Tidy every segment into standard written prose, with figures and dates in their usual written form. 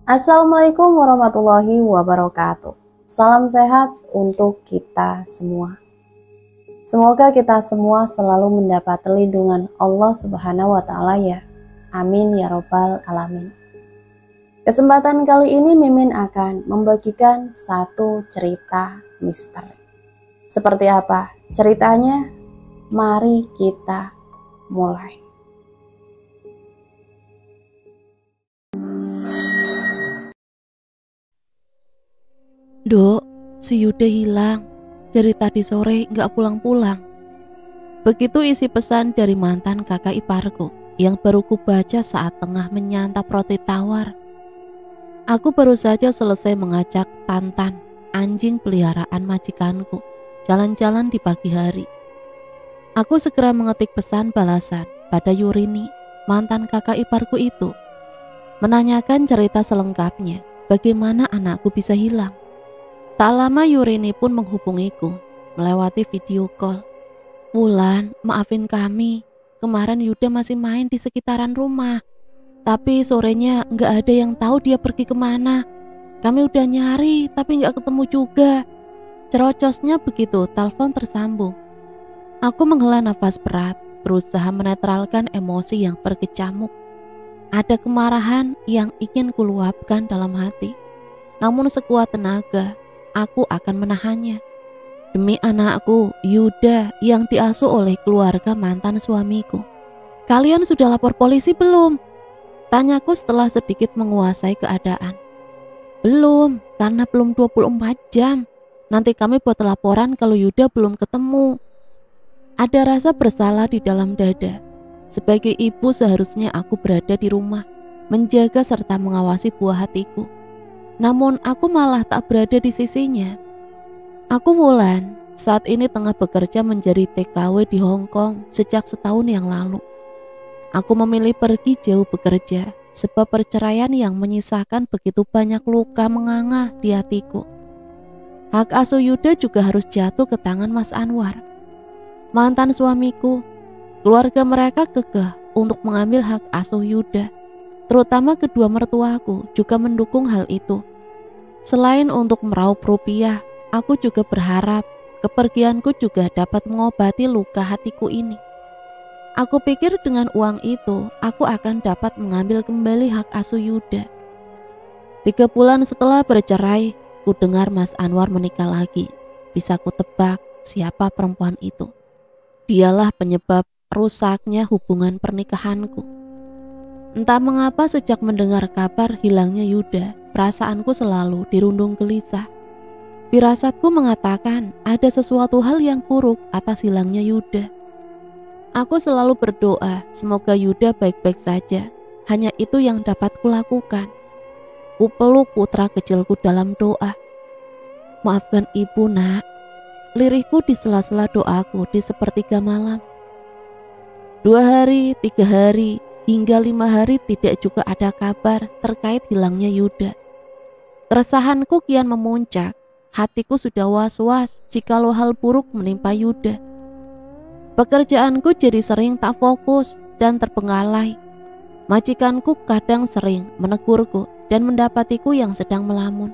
Assalamualaikum warahmatullahi wabarakatuh. Salam sehat untuk kita semua. Semoga kita semua selalu mendapat lindungan Allah Subhanahu wa Ta'ala ya. Amin ya Robbal Alamin. Kesempatan kali ini Mimin akan membagikan satu cerita misteri. Seperti apa ceritanya? Mari kita mulai. Dok, si Yuda hilang. Dari tadi sore gak pulang-pulang. Begitu isi pesan dari mantan kakak iparku yang baru kubaca saat tengah menyantap roti tawar. Aku baru saja selesai mengajak Tantan, anjing peliharaan majikanku, jalan-jalan di pagi hari. Aku segera mengetik pesan balasan pada Yurini, mantan kakak iparku itu, menanyakan cerita selengkapnya, bagaimana anakku bisa hilang. Tak lama Yurini pun menghubungiku melewati video call. "Wulan, maafin kami. Kemarin Yuda masih main di sekitaran rumah. Tapi sorenya nggak ada yang tahu dia pergi kemana. Kami udah nyari tapi nggak ketemu juga." Cerocosnya begitu telepon tersambung. Aku menghela nafas berat, berusaha menetralkan emosi yang berkecamuk. Ada kemarahan yang ingin kuluapkan dalam hati. Namun sekuat tenaga, aku akan menahannya. Demi anakku, Yuda, yang diasuh oleh keluarga mantan suamiku. "Kalian sudah lapor polisi belum?" tanyaku setelah sedikit menguasai keadaan. "Belum, karena belum 24 jam. Nanti kami buat laporan kalau Yuda belum ketemu." Ada rasa bersalah di dalam dada. Sebagai ibu seharusnya aku berada di rumah, menjaga serta mengawasi buah hatiku. Namun aku malah tak berada di sisinya. Aku Wulan, saat ini tengah bekerja menjadi TKW di Hong Kong sejak setahun yang lalu. Aku memilih pergi jauh bekerja sebab perceraian yang menyisakan begitu banyak luka menganga di hatiku. Hak asuh Yuda juga harus jatuh ke tangan Mas Anwar, mantan suamiku. Keluarga mereka kekeh untuk mengambil hak asuh Yuda. Terutama kedua mertuaku juga mendukung hal itu. Selain untuk meraup rupiah, aku juga berharap kepergianku juga dapat mengobati luka hatiku ini. Aku pikir dengan uang itu, aku akan dapat mengambil kembali hak asuh Yuda. 3 bulan setelah bercerai, ku dengar Mas Anwar menikah lagi. Bisa ku tebak siapa perempuan itu. Dialah penyebab rusaknya hubungan pernikahanku. Entah mengapa sejak mendengar kabar hilangnya Yuda, perasaanku selalu dirundung gelisah. Firasatku mengatakan ada sesuatu hal yang buruk atas hilangnya Yuda. Aku selalu berdoa semoga Yuda baik-baik saja. Hanya itu yang dapat kulakukan. Ku peluk putra kecilku dalam doa. "Maafkan ibu, nak," lirihku di sela-sela doaku di sepertiga malam. 2 hari, 3 hari, hingga 5 hari tidak juga ada kabar terkait hilangnya Yuda. Keresahanku kian memuncak. Hatiku sudah was-was jikalau hal buruk menimpa Yuda. Pekerjaanku jadi sering tak fokus dan terbengkalai. Majikanku kadang sering menegurku dan mendapatiku yang sedang melamun.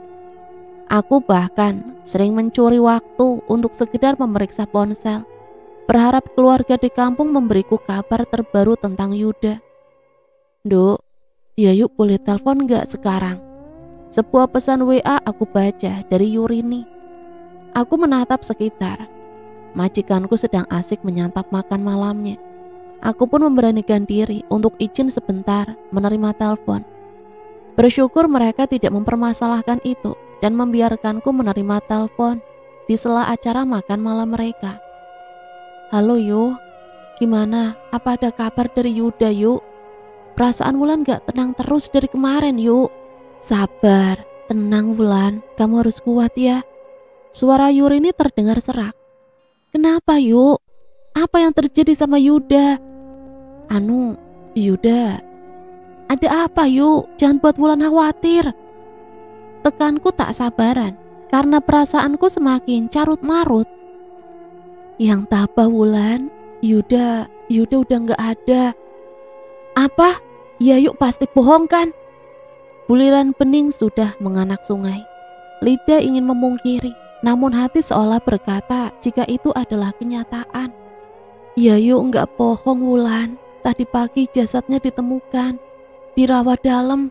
Aku bahkan sering mencuri waktu untuk sekedar memeriksa ponsel, berharap keluarga di kampung memberiku kabar terbaru tentang Yuda. "Dok, ya yuk boleh telepon gak sekarang?" Sebuah pesan WA aku baca dari Yurini. Aku menatap sekitar. Majikanku sedang asik menyantap makan malamnya. Aku pun memberanikan diri untuk izin sebentar menerima telepon. Bersyukur mereka tidak mempermasalahkan itu dan membiarkanku menerima telepon di sela acara makan malam mereka. "Halo Yu, gimana? Apa ada kabar dari Yuda Yu? Perasaan Wulan gak tenang terus dari kemarin Yu." "Sabar, tenang Wulan, kamu harus kuat ya." Suara Yurini terdengar serak. "Kenapa Yu? Apa yang terjadi sama Yuda?" Yuda, ada apa Yu? Jangan buat Wulan khawatir." Tekanku tak sabaran karena perasaanku semakin carut marut. "Yang tabah Wulan, Yuda udah gak ada." "Apa? Ya yuk pasti bohong kan?" Buliran bening sudah menganak sungai. Lidah ingin memungkiri, namun hati seolah berkata jika itu adalah kenyataan. Yayu enggak bohong Wulan, tadi pagi jasadnya ditemukan, dirawat dalam.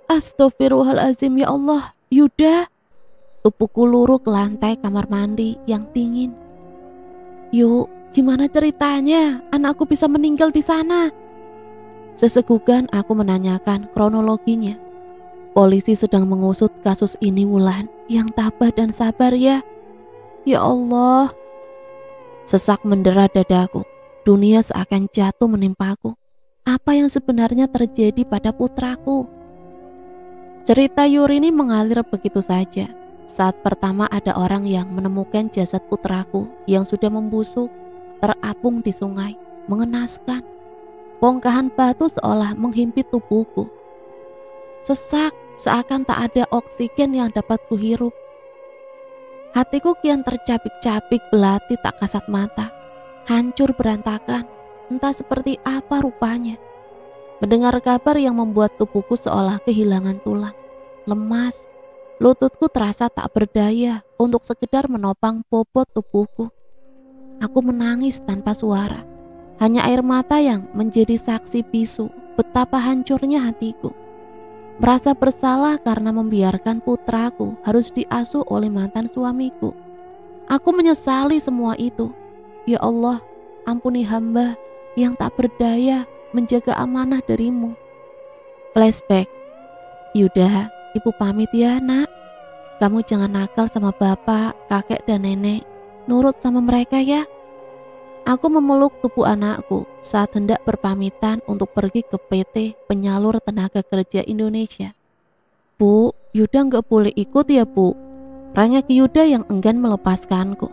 Astagfirullahalazim ya Allah, Yuda. Tubuhku luruh ke lantai kamar mandi yang dingin. Yuk, gimana ceritanya anakku bisa meninggal di sana? Sesegukan aku menanyakan kronologinya. Polisi sedang mengusut kasus ini Wulan, yang tabah dan sabar ya. Ya Allah. Sesak mendera dadaku. Dunia seakan jatuh menimpaku. Apa yang sebenarnya terjadi pada putraku? Cerita Yurini mengalir begitu saja. Saat pertama ada orang yang menemukan jasad putraku yang sudah membusuk, terapung di sungai, mengenaskan. Bongkahan batu seolah menghimpit tubuhku. Sesak, seakan tak ada oksigen yang dapat kuhirup. Hatiku kian tercabik-cabik belati tak kasat mata, hancur berantakan, entah seperti apa rupanya. Mendengar kabar yang membuat tubuhku seolah kehilangan tulang, lemas, lututku terasa tak berdaya untuk sekedar menopang bobot tubuhku. Aku menangis tanpa suara, hanya air mata yang menjadi saksi bisu betapa hancurnya hatiku. Merasa bersalah karena membiarkan putraku harus diasuh oleh mantan suamiku. Aku menyesali semua itu. Ya Allah, ampuni hamba yang tak berdaya menjaga amanah darimu. Flashback. Yuda, ibu pamit ya nak. Kamu jangan nakal sama bapak, kakek dan nenek. Nurut sama mereka ya. Aku memeluk tubuh anakku saat hendak berpamitan untuk pergi ke PT Penyalur Tenaga Kerja Indonesia. Bu, Yuda nggak boleh ikut ya bu. Rangek Yuda yang enggan melepaskanku.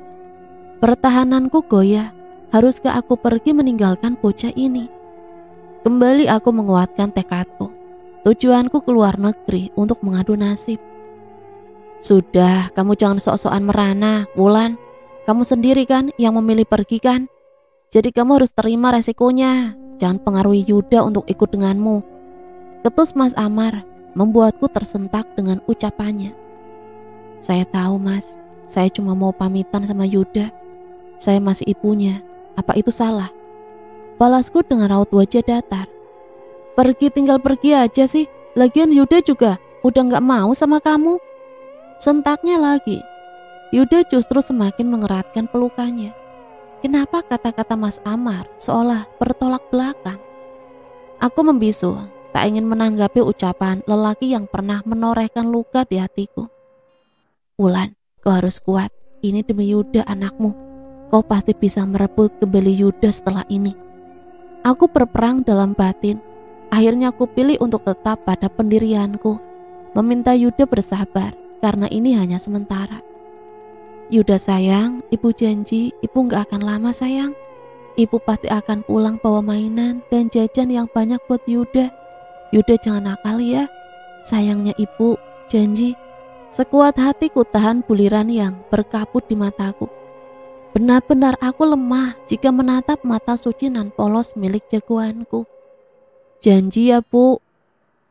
Pertahananku goyah. Haruskah aku pergi meninggalkan bocah ini? Kembali aku menguatkan tekadku. Tujuanku keluar negeri untuk mengadu nasib. Sudah, kamu jangan sok-sokan merana, Wulan. Kamu sendiri kan yang memilih pergi kan? Jadi kamu harus terima resikonya. Jangan pengaruhi Yuda untuk ikut denganmu. Ketus Mas Amar membuatku tersentak dengan ucapannya. Saya tahu mas, saya cuma mau pamitan sama Yuda. Saya masih ibunya. Apa itu salah? Balasku dengan raut wajah datar. Pergi tinggal pergi aja sih. Lagian Yuda juga udah gak mau sama kamu. Sentaknya lagi. Yuda justru semakin mengeratkan pelukannya. Kenapa kata-kata Mas Amar seolah bertolak belakang? Aku membisu, tak ingin menanggapi ucapan lelaki yang pernah menorehkan luka di hatiku. Wulan, kau harus kuat. Ini demi Yuda anakmu. Kau pasti bisa merebut kembali Yuda setelah ini. Aku berperang dalam batin. Akhirnya aku pilih untuk tetap pada pendirianku. Meminta Yuda bersabar, karena ini hanya sementara. Yuda sayang, ibu janji ibu gak akan lama sayang. Ibu pasti akan pulang bawa mainan dan jajan yang banyak buat Yuda. Yuda jangan nakal ya. Sayangnya ibu, janji. Sekuat hati ku tahan buliran yang berkabut di mataku. Benar-benar aku lemah jika menatap mata suci nan polos milik jagoanku. Janji ya bu.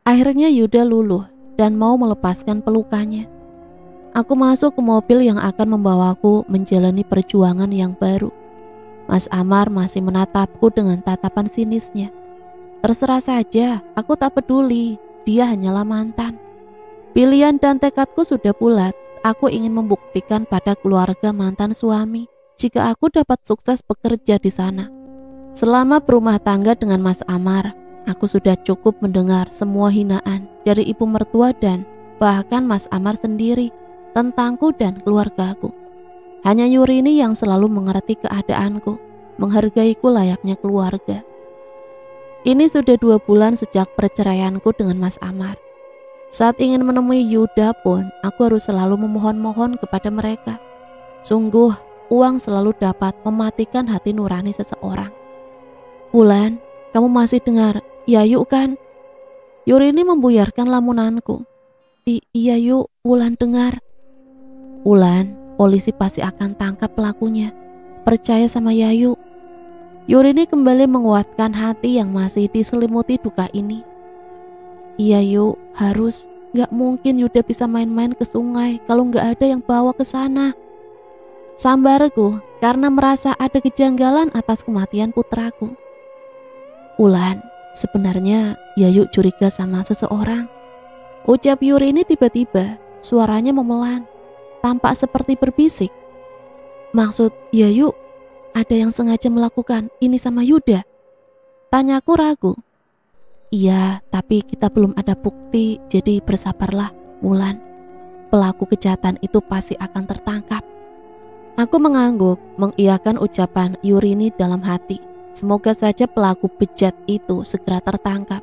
Akhirnya Yuda luluh dan mau melepaskan pelukannya. Aku masuk ke mobil yang akan membawaku menjalani perjuangan yang baru. Mas Amar masih menatapku dengan tatapan sinisnya. Terserah saja, aku tak peduli. Dia hanyalah mantan. Pilihan dan tekadku sudah bulat. Aku ingin membuktikan pada keluarga mantan suami jika aku dapat sukses bekerja di sana. Selama berumah tangga dengan Mas Amar, aku sudah cukup mendengar semua hinaan dari ibu mertua dan bahkan Mas Amar sendiri tentangku dan keluargaku. Hanya Yurini yang selalu mengerti keadaanku, menghargaiku layaknya keluarga. Ini sudah 2 bulan sejak perceraianku dengan Mas Amar. Saat ingin menemui Yuda pun, aku harus selalu memohon-mohon kepada mereka. Sungguh, uang selalu dapat mematikan hati nurani seseorang. Wulan, kamu masih dengar Yayu kan? Yurini membuyarkan lamunanku. Iya yuk, Wulan dengar. Wulan, polisi pasti akan tangkap pelakunya. Percaya sama Yayu. Yurini kembali menguatkan hati yang masih diselimuti duka ini. Iya yuk, harus. Gak mungkin Yuda bisa main-main ke sungai kalau gak ada yang bawa ke sana. Sambarku karena merasa ada kejanggalan atas kematian putraku. Ulan, sebenarnya Yayu curiga sama seseorang. Ucap Yuri ini tiba-tiba, suaranya memelan, tampak seperti berbisik. Maksud Yayu, ada yang sengaja melakukan ini sama Yuda? Tanyaku ragu. Iya, tapi kita belum ada bukti, jadi bersabarlah, Wulan. Pelaku kejahatan itu pasti akan tertangkap. Aku mengangguk, mengiyakan ucapan Yurini dalam hati. Semoga saja pelaku bejat itu segera tertangkap.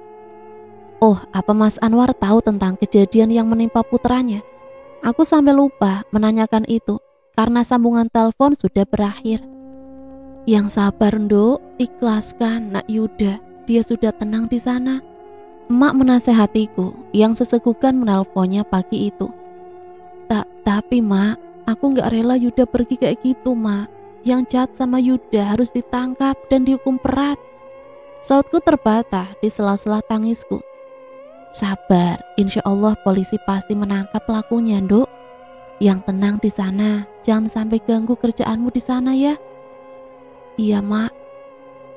Oh, apa Mas Anwar tahu tentang kejadian yang menimpa putranya? Aku sampai lupa menanyakan itu, karena sambungan telepon sudah berakhir. Yang sabar, Nduk, ikhlaskan Nak Yuda. Dia sudah tenang di sana. Emak menasehatiku yang sesegukan menelponnya pagi itu. Tapi Mak, aku gak rela Yuda pergi kayak gitu, Mak. Yang jahat sama Yuda harus ditangkap dan dihukum berat. Sautku terbata di sela-sela tangisku. Sabar, insya Allah polisi pasti menangkap pelakunya, Nduk. Yang tenang di sana, jangan sampai ganggu kerjaanmu di sana ya. Iya, Mak.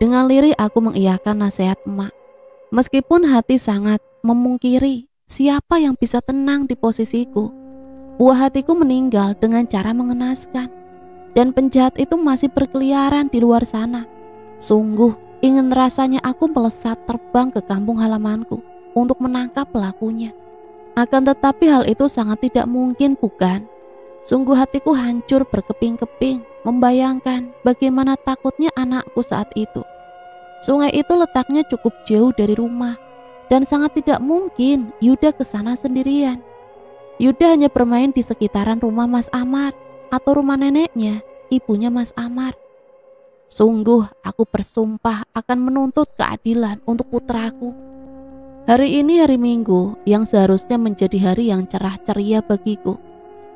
Dengan lirih aku mengiyakan nasihat emak. Meskipun hati sangat memungkiri siapa yang bisa tenang di posisiku. Buah hatiku meninggal dengan cara mengenaskan. Dan penjahat itu masih berkeliaran di luar sana. Sungguh ingin rasanya aku melesat terbang ke kampung halamanku untuk menangkap pelakunya. Akan tetapi hal itu sangat tidak mungkin, bukan? Sungguh hatiku hancur berkeping-keping membayangkan bagaimana takutnya anakku saat itu. Sungai itu letaknya cukup jauh dari rumah dan sangat tidak mungkin Yuda ke sana sendirian. Yuda hanya bermain di sekitaran rumah Mas Amar atau rumah neneknya, ibunya Mas Amar. Sungguh aku bersumpah akan menuntut keadilan untuk putraku. Hari ini hari Minggu yang seharusnya menjadi hari yang cerah ceria bagiku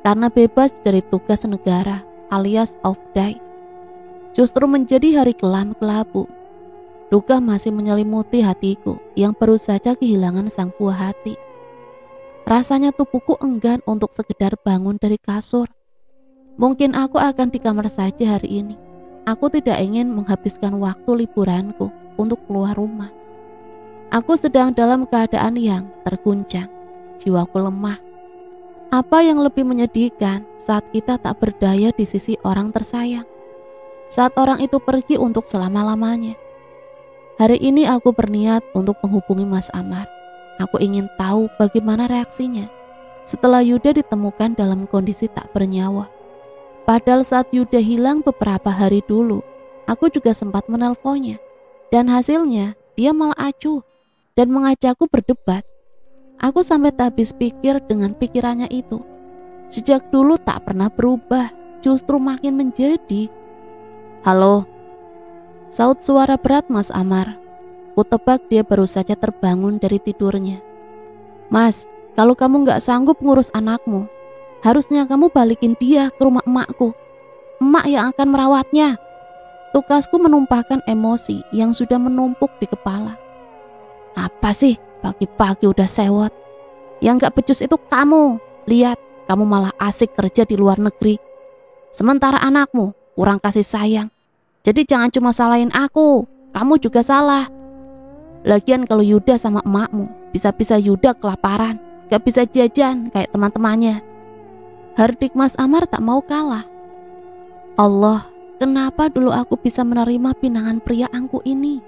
karena bebas dari tugas negara alias off day. Justru menjadi hari kelam kelabu. Duka masih menyelimuti hatiku yang baru saja kehilangan sang buah hati. Rasanya tubuhku enggan untuk sekedar bangun dari kasur. Mungkin aku akan di kamar saja hari ini. Aku tidak ingin menghabiskan waktu liburanku untuk keluar rumah. Aku sedang dalam keadaan yang terguncang. Jiwaku lemah. Apa yang lebih menyedihkan saat kita tak berdaya di sisi orang tersayang? Saat orang itu pergi untuk selama-lamanya. Hari ini aku berniat untuk menghubungi Mas Amar. Aku ingin tahu bagaimana reaksinya setelah Yuda ditemukan dalam kondisi tak bernyawa. Padahal saat Yuda hilang beberapa hari dulu, aku juga sempat menelponnya. Dan hasilnya dia malah acuh dan mengajakku berdebat. Aku sampai tak habis pikir dengan pikirannya itu. Sejak dulu tak pernah berubah, justru makin menjadi. Halo. Saut suara berat Mas Amar. Kutebak dia baru saja terbangun dari tidurnya. Mas, kalau kamu gak sanggup ngurus anakmu, harusnya kamu balikin dia ke rumah emakku. Emak yang akan merawatnya. Tugasku menumpahkan emosi yang sudah menumpuk di kepala. Apa sih, pagi-pagi udah sewot. Yang gak becus itu kamu. Lihat, kamu malah asik kerja di luar negeri. Sementara anakmu kurang kasih sayang. Jadi jangan cuma salahin aku, kamu juga salah. Lagian kalau Yuda sama emakmu, bisa-bisa Yuda kelaparan, gak bisa jajan kayak teman-temannya. Hardik Mas Amar tak mau kalah. Allah, kenapa dulu aku bisa menerima pinangan pria angku ini?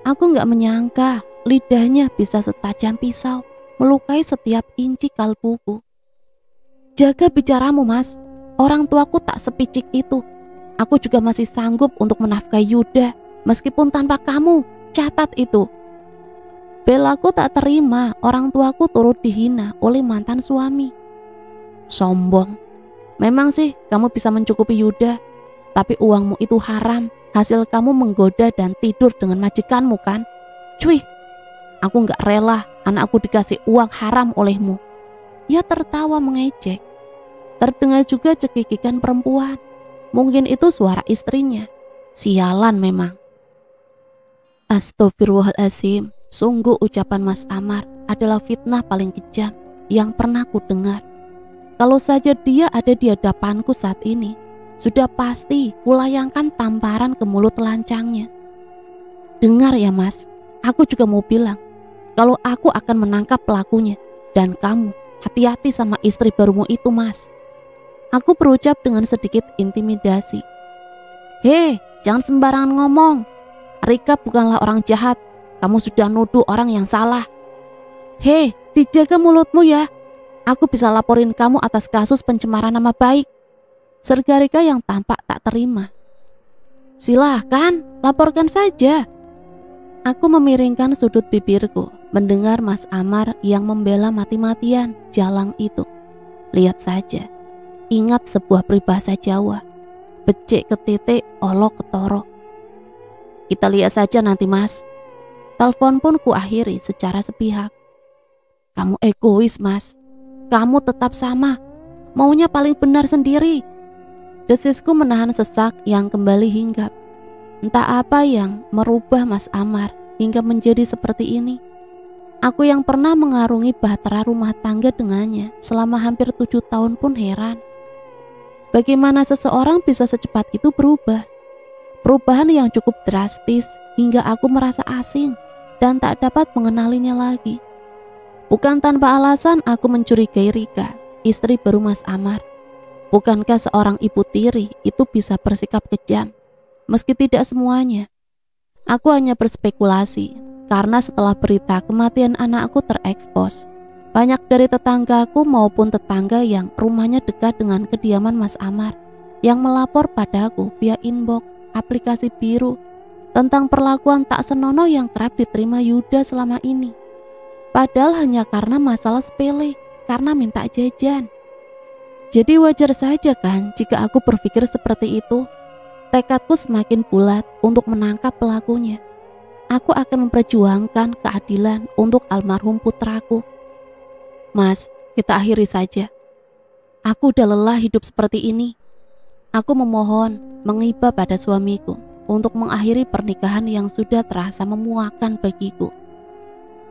Aku gak menyangka lidahnya bisa setajam pisau, melukai setiap inci kalbuku. Jaga bicaramu, Mas. Orang tuaku tak sepicik itu. Aku juga masih sanggup untuk menafkahi Yuda, meskipun tanpa kamu. Catat itu. Belaku tak terima orang tuaku turut dihina oleh mantan suami. Sombong. Memang sih kamu bisa mencukupi Yuda, tapi uangmu itu haram. Hasil kamu menggoda dan tidur dengan majikanmu kan? Cuy, aku gak rela anakku dikasih uang haram olehmu. Ia tertawa mengejek. Terdengar juga cekikikan perempuan. Mungkin itu suara istrinya. Sialan memang. Astagfirullahaladzim. Sungguh ucapan Mas Amar adalah fitnah paling kejam yang pernah ku dengar. Kalau saja dia ada di hadapanku saat ini, sudah pasti kulayangkan tamparan ke mulut lancangnya. Dengar ya mas, aku juga mau bilang kalau aku akan menangkap pelakunya. Dan kamu hati-hati sama istri barumu itu mas. Aku berucap dengan sedikit intimidasi. Hei, jangan sembarangan ngomong. Rika bukanlah orang jahat. Kamu sudah nuduh orang yang salah. Hei, dijaga mulutmu ya. Aku bisa laporin kamu atas kasus pencemaran nama baik. Serga Rika yang tampak tak terima. Silahkan, laporkan saja. Aku memiringkan sudut bibirku mendengar Mas Amar yang membela mati-matian Jalang itu. Lihat saja, ingat sebuah peribahasa Jawa, becik ke titik, olok ke toro. Kita lihat saja nanti mas. Telepon pun ku akhiri secara sepihak. Kamu egois mas, kamu tetap sama, maunya paling benar sendiri. Desisku menahan sesak yang kembali hinggap. Entah apa yang merubah Mas Amar hingga menjadi seperti ini. Aku yang pernah mengarungi bahtera rumah tangga dengannya selama hampir 7 tahun pun heran. Bagaimana seseorang bisa secepat itu berubah? Perubahan yang cukup drastis hingga aku merasa asing dan tak dapat mengenalinya lagi. Bukan tanpa alasan aku mencurigai Rika, istri baru Mas Amar. Bukankah seorang ibu tiri itu bisa bersikap kejam? Meski tidak semuanya. Aku hanya berspekulasi karena setelah berita kematian anakku terekspos, banyak dari tetanggaku maupun tetangga yang rumahnya dekat dengan kediaman Mas Amar yang melapor padaku via inbox aplikasi biru tentang perlakuan tak senonoh yang kerap diterima Yuda selama ini. Padahal hanya karena masalah sepele, karena minta jajan. Jadi wajar saja kan jika aku berpikir seperti itu. Tekadku semakin bulat untuk menangkap pelakunya. Aku akan memperjuangkan keadilan untuk almarhum putraku. Mas, kita akhiri saja. Aku udah lelah hidup seperti ini. Aku memohon, mengiba pada suamiku untuk mengakhiri pernikahan yang sudah terasa memuakkan bagiku.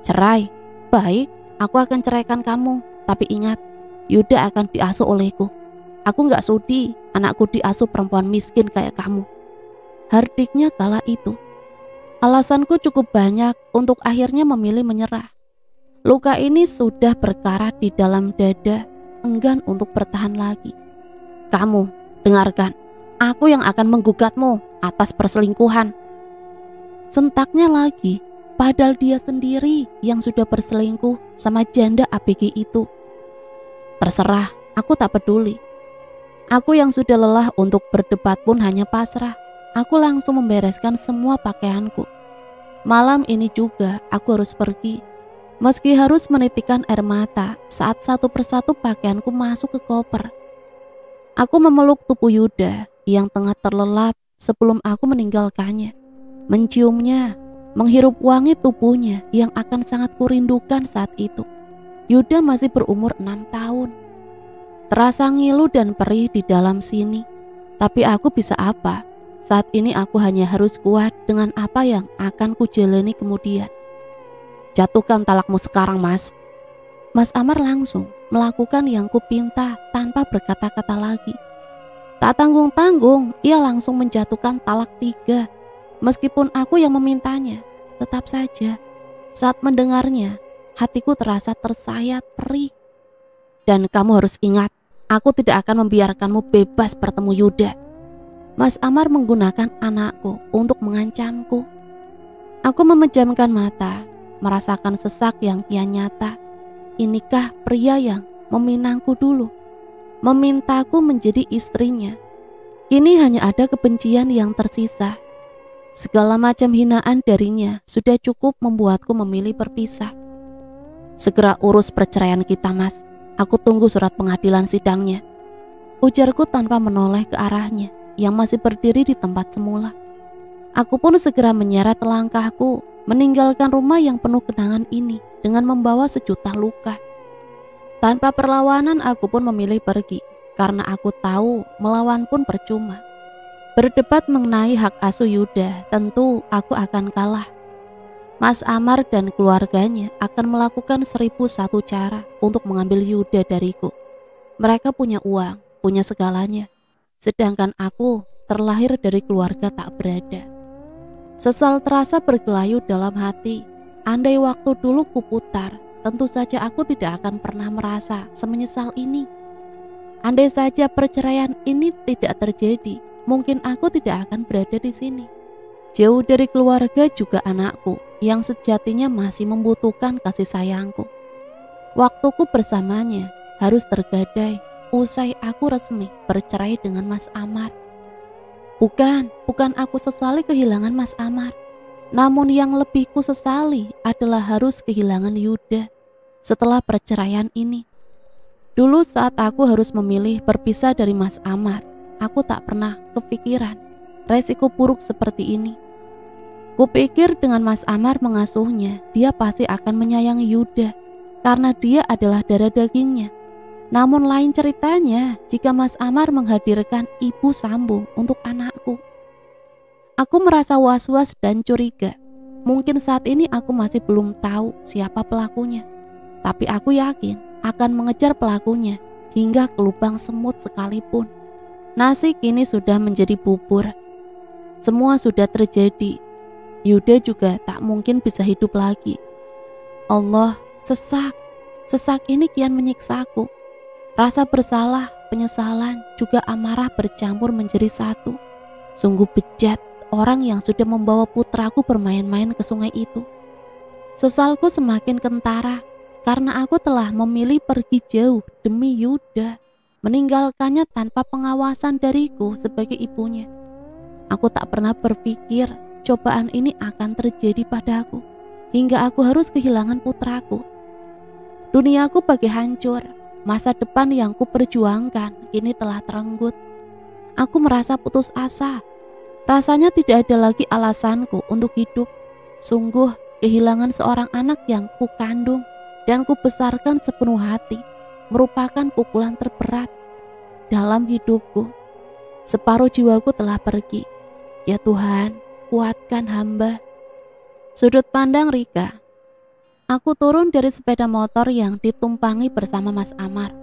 Cerai? Baik, aku akan ceraikan kamu. Tapi ingat, Yuda akan diasuh olehku. Aku gak sudi anakku diasuh perempuan miskin kayak kamu. Hardiknya kala itu. Alasanku cukup banyak untuk akhirnya memilih menyerah. Luka ini sudah berkarat di dalam dada, enggan untuk bertahan lagi. Kamu, dengarkan, aku yang akan menggugatmu atas perselingkuhan. Sentaknya lagi, padahal dia sendiri yang sudah berselingkuh sama janda ABG itu. Terserah, aku tak peduli. Aku yang sudah lelah untuk berdebat pun hanya pasrah. Aku langsung membereskan semua pakaianku. Malam ini juga aku harus pergi. Meski harus menitikkan air mata saat satu persatu pakaianku masuk ke koper. Aku memeluk tubuh Yuda yang tengah terlelap sebelum aku meninggalkannya. Menciumnya, menghirup wangi tubuhnya yang akan sangat kurindukan saat itu. Yuda masih berumur 6 tahun. Terasa ngilu dan perih di dalam sini. Tapi aku bisa apa? Saat ini aku hanya harus kuat dengan apa yang akan kujalani kemudian. Jatuhkan talakmu sekarang mas. Mas Amar langsung melakukan yang kupinta tanpa berkata-kata lagi. Tak tanggung-tanggung, ia langsung menjatuhkan talak 3. Meskipun aku yang memintanya, tetap saja saat mendengarnya, hatiku terasa tersayat perih. Dan kamu harus ingat, aku tidak akan membiarkanmu bebas bertemu Yuda. Mas Amar menggunakan anakku untuk mengancamku. Aku memejamkan mata, merasakan sesak yang kian nyata. Inikah pria yang meminangku dulu, memintaku menjadi istrinya. Kini hanya ada kebencian yang tersisa. Segala macam hinaan darinya sudah cukup membuatku memilih berpisah. Segera urus perceraian kita mas. Aku tunggu surat pengadilan sidangnya. Ujarku tanpa menoleh ke arahnya yang masih berdiri di tempat semula. Aku pun segera menyeret langkahku, meninggalkan rumah yang penuh kenangan ini dengan membawa sejuta luka. Tanpa perlawanan aku pun memilih pergi, karena aku tahu melawan pun percuma. Berdebat mengenai hak asuh Yuda, tentu aku akan kalah. Mas Amar dan keluarganya akan melakukan 1001 cara untuk mengambil Yuda dariku. Mereka punya uang, punya segalanya. Sedangkan aku terlahir dari keluarga tak berada. Sesal terasa bergelayut dalam hati. Andai waktu dulu kuputar, tentu saja aku tidak akan pernah merasa semenyesal ini. Andai saja perceraian ini tidak terjadi, mungkin aku tidak akan berada di sini. Jauh dari keluarga juga anakku yang sejatinya masih membutuhkan kasih sayangku. Waktuku bersamanya harus tergadai usai aku resmi bercerai dengan Mas Amar. Bukan aku sesali kehilangan Mas Amar. Namun yang lebih ku sesali adalah harus kehilangan Yuda setelah perceraian ini. Dulu saat aku harus memilih berpisah dari Mas Amar, aku tak pernah kepikiran resiko buruk seperti ini. Kupikir dengan Mas Amar mengasuhnya, dia pasti akan menyayangi Yuda karena dia adalah darah dagingnya. Namun lain ceritanya jika Mas Amar menghadirkan ibu sambung untuk anakku. Aku merasa was-was dan curiga. Mungkin saat ini aku masih belum tahu siapa pelakunya. Tapi aku yakin akan mengejar pelakunya hingga ke lubang semut sekalipun. Nasi kini sudah menjadi bubur. Semua sudah terjadi. Yuda juga tak mungkin bisa hidup lagi. Allah, sesak ini kian menyiksaku. Rasa bersalah, penyesalan, juga amarah bercampur menjadi satu. Sungguh bejat orang yang sudah membawa putraku bermain-main ke sungai itu. Sesalku semakin kentara karena aku telah memilih pergi jauh demi Yuda, meninggalkannya tanpa pengawasan dariku sebagai ibunya. Aku tak pernah berpikir cobaan ini akan terjadi padaku hingga aku harus kehilangan putraku. Duniaku bagi hancur. Masa depan yang kuperjuangkan kini telah terenggut. Aku merasa putus asa. Rasanya tidak ada lagi alasanku untuk hidup. Sungguh kehilangan seorang anak yang kukandung dan kubesarkan sepenuh hati merupakan pukulan terberat dalam hidupku. Separuh jiwaku telah pergi. Ya Tuhan, kuatkan hamba. Sudut pandang Rika. Aku turun dari sepeda motor yang ditumpangi bersama Mas Amar.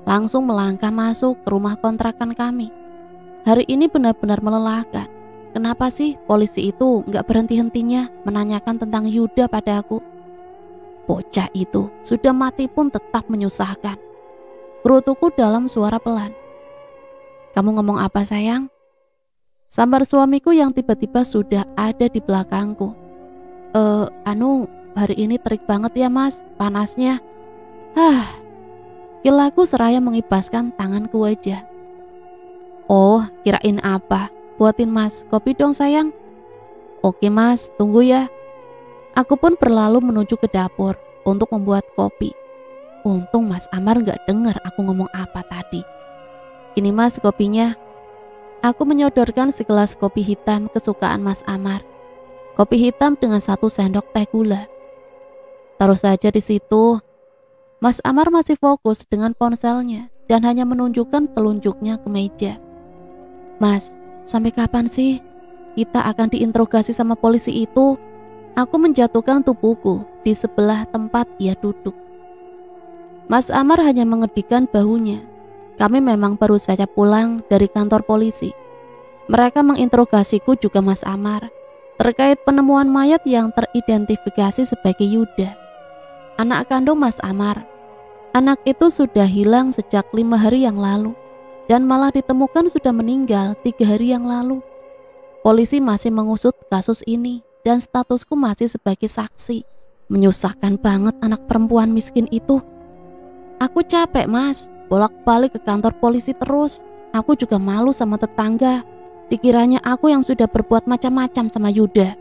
Langsung melangkah masuk ke rumah kontrakan kami. Hari ini benar-benar melelahkan. Kenapa sih polisi itu gak berhenti-hentinya menanyakan tentang Yuda padaku? Bocah itu sudah mati pun tetap menyusahkan. Gerutuku dalam suara pelan. Kamu ngomong apa sayang? Sambar suamiku yang tiba-tiba sudah ada di belakangku. Hari ini terik banget ya mas, panasnya. Kilaku seraya mengibaskan tangan ke wajah. Oh, kirain apa? Buatin mas kopi dong sayang. Oke mas, tunggu ya. Aku pun berlalu menuju ke dapur untuk membuat kopi. Untung Mas Amar gak dengar aku ngomong apa tadi. Ini mas kopinya. Aku menyodorkan segelas kopi hitam kesukaan Mas Amar. Kopi hitam dengan 1 sendok teh gula. Taruh saja di situ. Mas Amar masih fokus dengan ponselnya dan hanya menunjukkan telunjuknya ke meja. Mas, sampai kapan sih kita akan diinterogasi sama polisi itu? Aku menjatuhkan tubuhku di sebelah tempat ia duduk. Mas Amar hanya mengedikkan bahunya. Kami memang baru saja pulang dari kantor polisi. Mereka menginterogasiku juga Mas Amar terkait penemuan mayat yang teridentifikasi sebagai Yuda, anak kandung Mas Amar. Anak itu sudah hilang sejak 5 hari yang lalu dan malah ditemukan sudah meninggal 3 hari yang lalu. Polisi masih mengusut kasus ini dan statusku masih sebagai saksi. Menyusahkan banget anak perempuan miskin itu. Aku capek mas, bolak-balik ke kantor polisi terus. Aku juga malu sama tetangga. Dikiranya aku yang sudah berbuat macam-macam sama Yuda.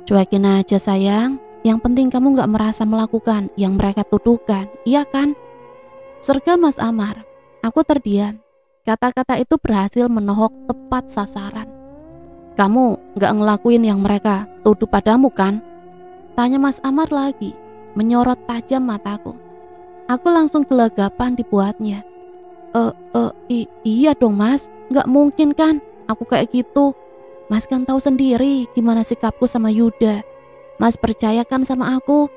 Cuekin aja sayang. Yang penting kamu gak merasa melakukan yang mereka tuduhkan, iya kan? Serga Mas Amar. Aku terdiam. Kata-kata itu berhasil menohok tepat sasaran. Kamu gak ngelakuin yang mereka tuduh padamu kan? Tanya Mas Amar lagi, menyorot tajam mataku. Aku langsung gelagapan dibuatnya. Iya dong mas, gak mungkin kan aku kayak gitu. Mas kan tahu sendiri gimana sikapku sama Yuda. Mas percayakan sama aku.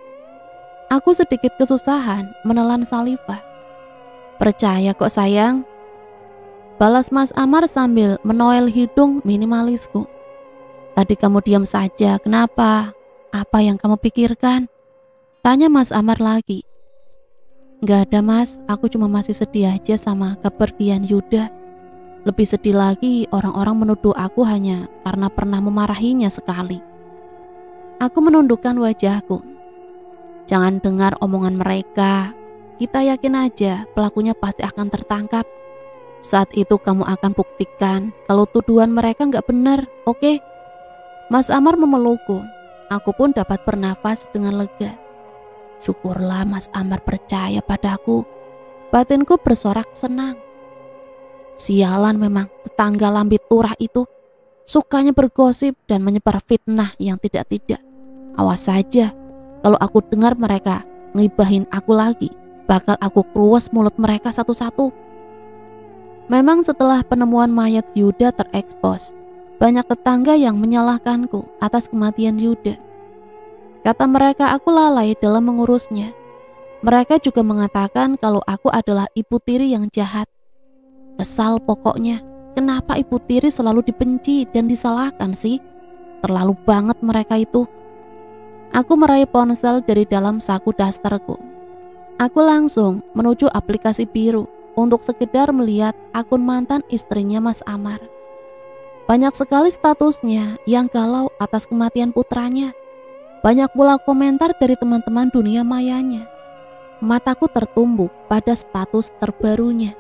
Aku sedikit kesusahan menelan saliva. Percaya kok sayang, balas Mas Amar sambil menoel hidung minimalisku. Tadi kamu diam saja, kenapa? Apa yang kamu pikirkan? Tanya Mas Amar lagi. Gak ada mas, aku cuma masih sedih aja sama kepergian Yuda. Lebih sedih lagi orang-orang menuduh aku hanya karena pernah memarahinya sekali. Aku menundukkan wajahku. Jangan dengar omongan mereka. Kita yakin aja pelakunya pasti akan tertangkap. Saat itu kamu akan buktikan kalau tuduhan mereka gak benar, oke? Mas Amar memelukku. Aku pun dapat bernafas dengan lega. Syukurlah Mas Amar percaya padaku. Batinku bersorak senang. Sialan memang tetangga Lambit Turah itu. Sukanya bergosip dan menyebar fitnah yang tidak-tidak. Awas saja, kalau aku dengar mereka ngibahin aku lagi, bakal aku kruas mulut mereka satu-satu. Memang setelah penemuan mayat Yuda terekspos, banyak tetangga yang menyalahkanku atas kematian Yuda. Kata mereka aku lalai dalam mengurusnya. Mereka juga mengatakan kalau aku adalah ibu tiri yang jahat. Kesal pokoknya, kenapa ibu tiri selalu dibenci dan disalahkan sih? Terlalu banget mereka itu. Aku meraih ponsel dari dalam saku dasterku. Aku langsung menuju aplikasi biru untuk sekedar melihat akun mantan istrinya Mas Amar. Banyak sekali statusnya yang galau atas kematian putranya. Banyak pula komentar dari teman-teman dunia mayanya. Mataku tertumbuk pada status terbarunya.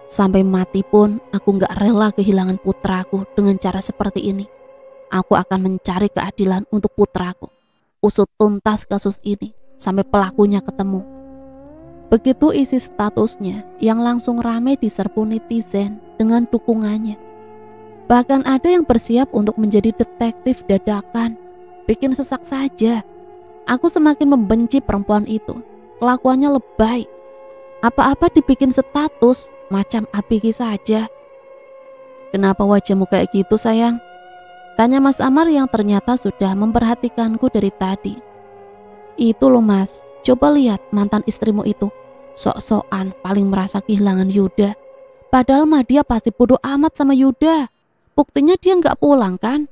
Sampai mati pun aku gak rela kehilangan putraku dengan cara seperti ini. Aku akan mencari keadilan untuk putraku. Usut tuntas kasus ini sampai pelakunya ketemu. Begitu isi statusnya yang langsung ramai diserbu netizen dengan dukungannya. Bahkan ada yang bersiap untuk menjadi detektif dadakan. Bikin sesak saja. Aku semakin membenci perempuan itu. Kelakuannya lebay. Apa-apa dibikin status macam ABG saja. Kenapa wajahmu kayak gitu sayang? Tanya Mas Amar yang ternyata sudah memperhatikanku dari tadi. Itu loh mas, coba lihat mantan istrimu itu. Sok-sokan paling merasa kehilangan Yuda. Padahal mah dia pasti bodoh amat sama Yuda. Buktinya dia gak pulang kan?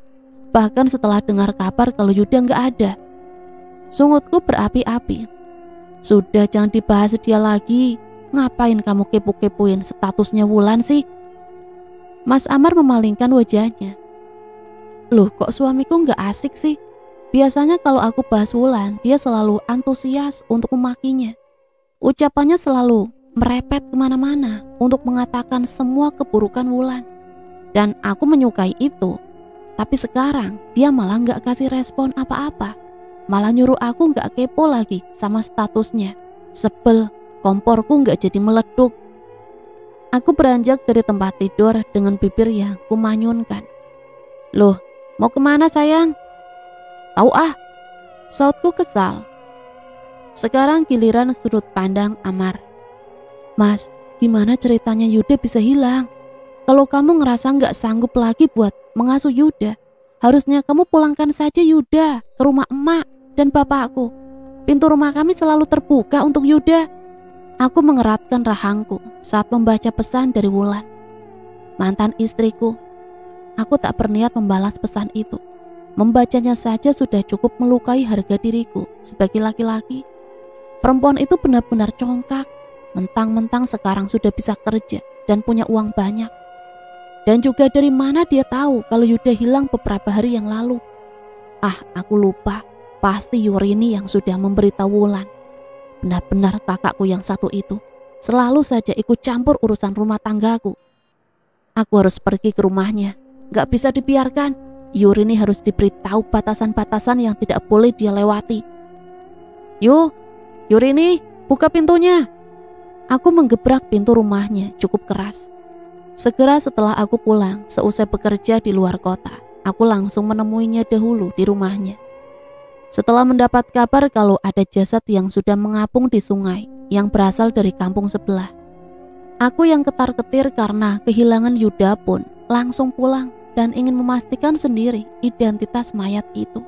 Bahkan setelah dengar kabar kalau Yuda gak ada. Sungutku berapi-api. Sudah jangan dibahas dia lagi. Ngapain kamu kepo-kepoin statusnya Wulan sih? Mas Amar memalingkan wajahnya. Loh kok suamiku gak asik sih? Biasanya kalau aku bahas Wulan, dia selalu antusias untuk memakinya. Ucapannya selalu merepet kemana-mana untuk mengatakan semua keburukan Wulan. Dan aku menyukai itu. Tapi sekarang dia malah gak kasih respon apa-apa. Malah nyuruh aku gak kepo lagi sama statusnya. Sebel, komporku gak jadi meleduk. Aku beranjak dari tempat tidur dengan bibir yang kumanyunkan. Loh, mau kemana sayang? Tahu ah, sautku kesal. Sekarang giliran sudut pandang Amar. Mas, gimana ceritanya Yuda bisa hilang? Kalau kamu ngerasa gak sanggup lagi buat mengasuh Yuda, harusnya kamu pulangkan saja Yuda ke rumah emak dan bapakku. Pintu rumah kami selalu terbuka untuk Yuda. Aku mengeratkan rahangku saat membaca pesan dari Wulan. Mantan istriku. Aku tak berniat membalas pesan itu. Membacanya saja sudah cukup melukai harga diriku sebagai laki-laki. Perempuan itu benar-benar congkak. Mentang-mentang sekarang sudah bisa kerja dan punya uang banyak. Dan juga dari mana dia tahu kalau Yuda hilang beberapa hari yang lalu? Ah, aku lupa. Pasti Yurini yang sudah memberitahu Wulan. Benar-benar kakakku yang satu itu selalu saja ikut campur urusan rumah tanggaku. Aku harus pergi ke rumahnya. Gak bisa dibiarkan. Yurini harus diberitahu batasan-batasan yang tidak boleh dia lewati. Yurini, buka pintunya. Aku menggebrak pintu rumahnya cukup keras. Segera setelah aku pulang, seusai bekerja di luar kota, aku langsung menemuinya dahulu di rumahnya. Setelah mendapat kabar kalau ada jasad yang sudah mengapung di sungai yang berasal dari kampung sebelah, aku yang ketar-ketir karena kehilangan Yuda pun langsung pulang dan ingin memastikan sendiri identitas mayat itu.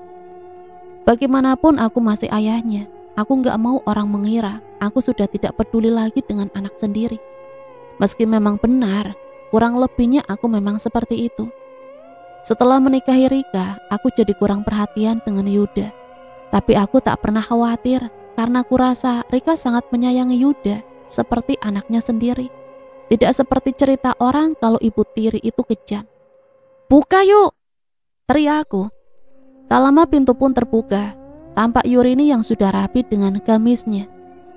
Bagaimanapun aku masih ayahnya. Aku nggak mau orang mengira aku sudah tidak peduli lagi dengan anak sendiri. Meski memang benar, kurang lebihnya aku memang seperti itu. Setelah menikahi Rika, aku jadi kurang perhatian dengan Yuda. Tapi aku tak pernah khawatir karena aku rasa Rika sangat menyayangi Yuda seperti anaknya sendiri. Tidak seperti cerita orang kalau ibu tiri itu kejam. "Buka yuk!" teriakku. Tak lama pintu pun terbuka. Tampak Yurini yang sudah rapi dengan gamisnya.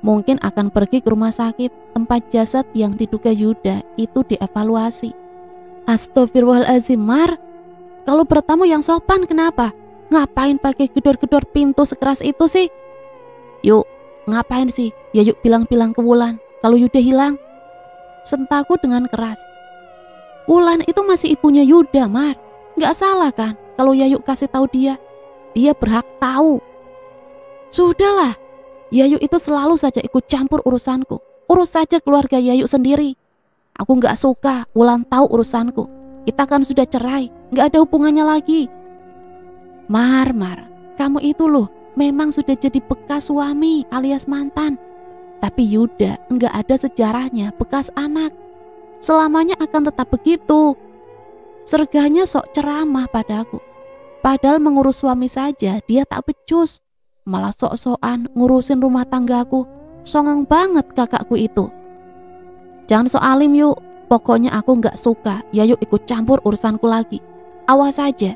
Mungkin akan pergi ke rumah sakit tempat jasad yang diduga Yuda itu dievaluasi. Astagfirullahaladzim, Mar. Kalau bertamu yang sopan kenapa? Ngapain pakai gedor-gedor pintu sekeras itu sih? Yuk, ngapain sih? Ya yuk bilang-bilang ke Wulan kalau Yuda hilang. Sentakku dengan keras. Wulan itu masih ibunya Yuda, Mar. Nggak salah kan kalau Yayu kasih tahu dia? Dia berhak tahu. Sudahlah, Yayu itu selalu saja ikut campur urusanku. Urus saja keluarga Yayu sendiri. Aku nggak suka Wulan tahu urusanku. Kita kan sudah cerai, nggak ada hubungannya lagi. Mar, kamu itu loh memang sudah jadi bekas suami alias mantan. Tapi Yuda nggak ada sejarahnya bekas anak. Selamanya akan tetap begitu. Serganya sok ceramah padaku. Padahal mengurus suami saja dia tak becus. Malah sok-sokan ngurusin rumah tanggaku. Songong banget kakakku itu. Jangan sok alim yuk. Pokoknya aku gak suka Yayu ikut campur urusanku lagi. Awas saja.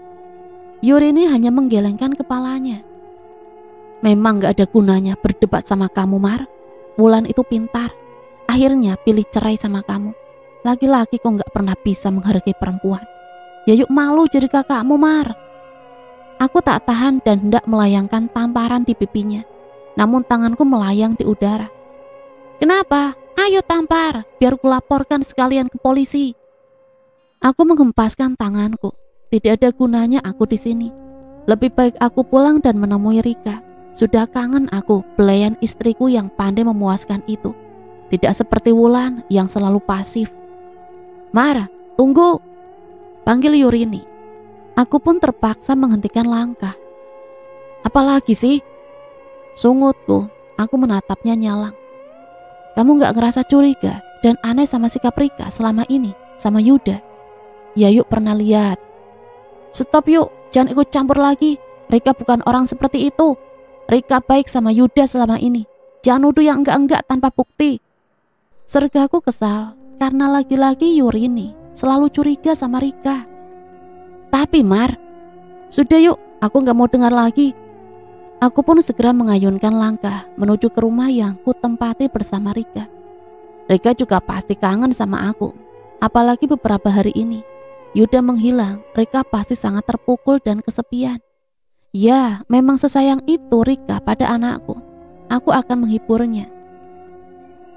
Yurini hanya menggelengkan kepalanya. Memang gak ada gunanya berdebat sama kamu, Mar. Wulan itu pintar. Akhirnya pilih cerai sama kamu. Laki-laki kok gak pernah bisa menghargai perempuan. Yayu malu jadi kakakmu, Mar. Aku tak tahan dan hendak melayangkan tamparan di pipinya. Namun tanganku melayang di udara. Kenapa? Ayo tampar, biar kulaporkan sekalian ke polisi. Aku menghempaskan tanganku. Tidak ada gunanya aku di sini. Lebih baik aku pulang dan menemui Rika. Sudah kangen aku belayan istriku yang pandai memuaskan itu. Tidak seperti Wulan yang selalu pasif. Mar, tunggu, panggil Yurini. Aku pun terpaksa menghentikan langkah. Apalagi sih? Sungutku, aku menatapnya nyalang. Kamu gak ngerasa curiga dan aneh sama sikap Rika selama ini sama Yuda? Ya yuk pernah lihat. Stop yuk, jangan ikut campur lagi. Rika bukan orang seperti itu. Rika baik sama Yuda selama ini. Jangan nuduh yang enggak-enggak tanpa bukti. Sergaku kesal karena lagi-lagi Yurini selalu curiga sama Rika. Tapi Mar, sudah yuk, aku gak mau dengar lagi. Aku pun segera mengayunkan langkah menuju ke rumah yang ku tempati bersama Rika. Rika juga pasti kangen sama aku. Apalagi beberapa hari ini Yuda menghilang, Rika pasti sangat terpukul dan kesepian. Ya, memang sesayang itu Rika pada anakku. Aku akan menghiburnya.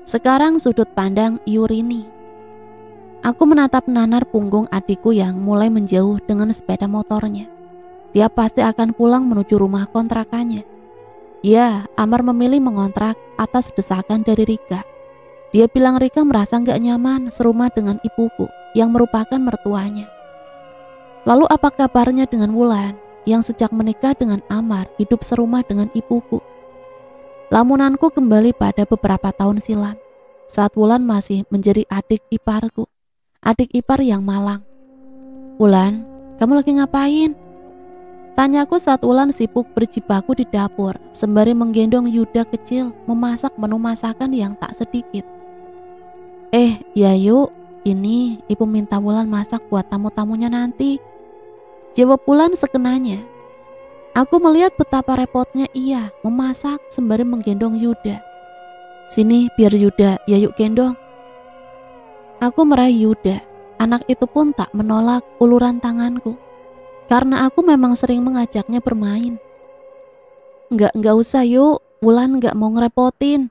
Sekarang sudut pandang Yurini. Aku menatap nanar punggung adikku yang mulai menjauh dengan sepeda motornya. Dia pasti akan pulang menuju rumah kontrakannya. Ya, Amar memilih mengontrak atas desakan dari Rika. Dia bilang Rika merasa gak nyaman serumah dengan ibuku yang merupakan mertuanya. Lalu apa kabarnya dengan Wulan yang sejak menikah dengan Amar hidup serumah dengan ibuku? Lamunanku kembali pada beberapa tahun silam saat Wulan masih menjadi adik iparku. Adik ipar yang malang. Wulan, kamu lagi ngapain? Tanyaku saat Wulan sibuk berjibaku di dapur sembari menggendong Yuda kecil memasak menu masakan yang tak sedikit. Yayu, ini ibu minta Wulan masak buat tamu-tamunya nanti. Jawab Wulan sekenanya. Aku melihat betapa repotnya ia memasak sembari menggendong Yuda. Sini biar Yuda, Yayu gendong. Aku meraih Yuda. Anak itu pun tak menolak uluran tanganku. Karena aku memang sering mengajaknya bermain. Enggak usah yuk, Wulan enggak mau ngerepotin.